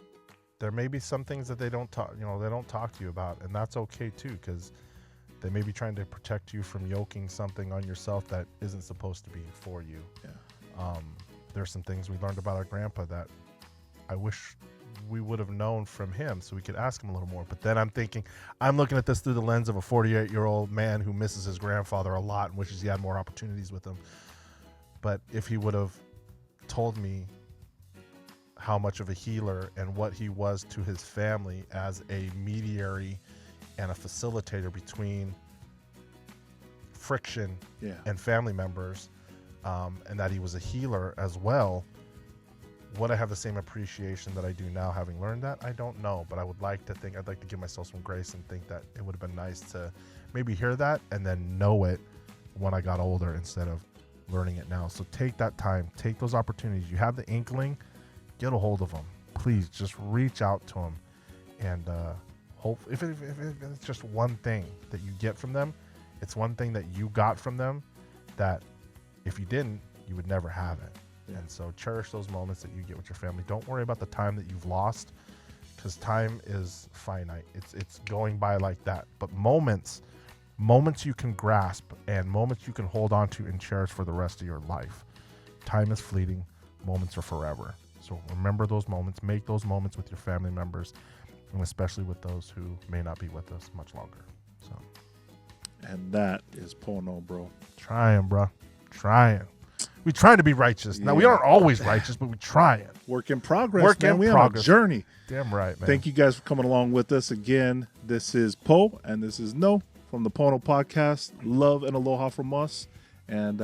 there may be some things that they don't talk to you about, and that's okay too, because they may be trying to protect you from yoking something on yourself that isn't supposed to be for you. Yeah. There's some things we learned about our grandpa that I wish we would have known from him, so we could ask him a little more. But then I'm looking at this through the lens of a 48-year-old man who misses his grandfather a lot and wishes he had more opportunities with him. But if he would have told me how much of a healer and what he was to his family as a mediary and a facilitator between friction and family members, and that he was a healer as well. Would I have the same appreciation that I do now having learned that? I don't know, but I would like to think, I'd like to give myself some grace and think that it would have been nice to maybe hear that and then know it when I got older instead of learning it now. So take that time, take those opportunities. You have the inkling, get a hold of them. Please just reach out to them, and hope if it's just one thing that you get from them, it's one thing that you got from them that if you didn't, you would never have it. Yeah. And so cherish those moments that you get with your family. Don't worry about the time that you've lost, because time is finite. It's going by like that. But moments you can grasp and moments you can hold on to and cherish for the rest of your life. Time is fleeting. Moments are forever. So remember those moments. Make those moments with your family members, and especially with those who may not be with us much longer. So. And that is Pono, bro. Trying, bro. Trying. We try to be righteous. Now, we aren't always righteous, but we try it. Work in progress, man. We on a journey. Damn right, man. Thank you guys for coming along with us again. This is Po, and this is No from the DaPoNoPodcast. Love and aloha from us. And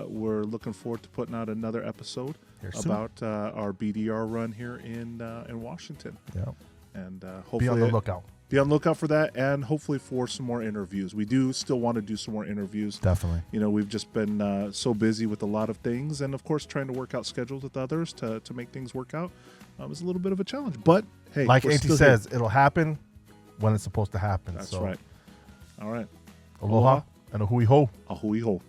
we're looking forward to putting out another episode about our BDR run here in Washington. Yeah. And hopefully be on the lookout. Be on the lookout for that, and hopefully for some more interviews. We do still want to do some more interviews. Definitely. You know, we've just been so busy with a lot of things, and of course trying to work out schedules with others to make things work out is a little bit of a challenge. But hey, like Auntie says, it'll happen when it's supposed to happen. That's right. All right. Aloha and a hui ho. A hui ho.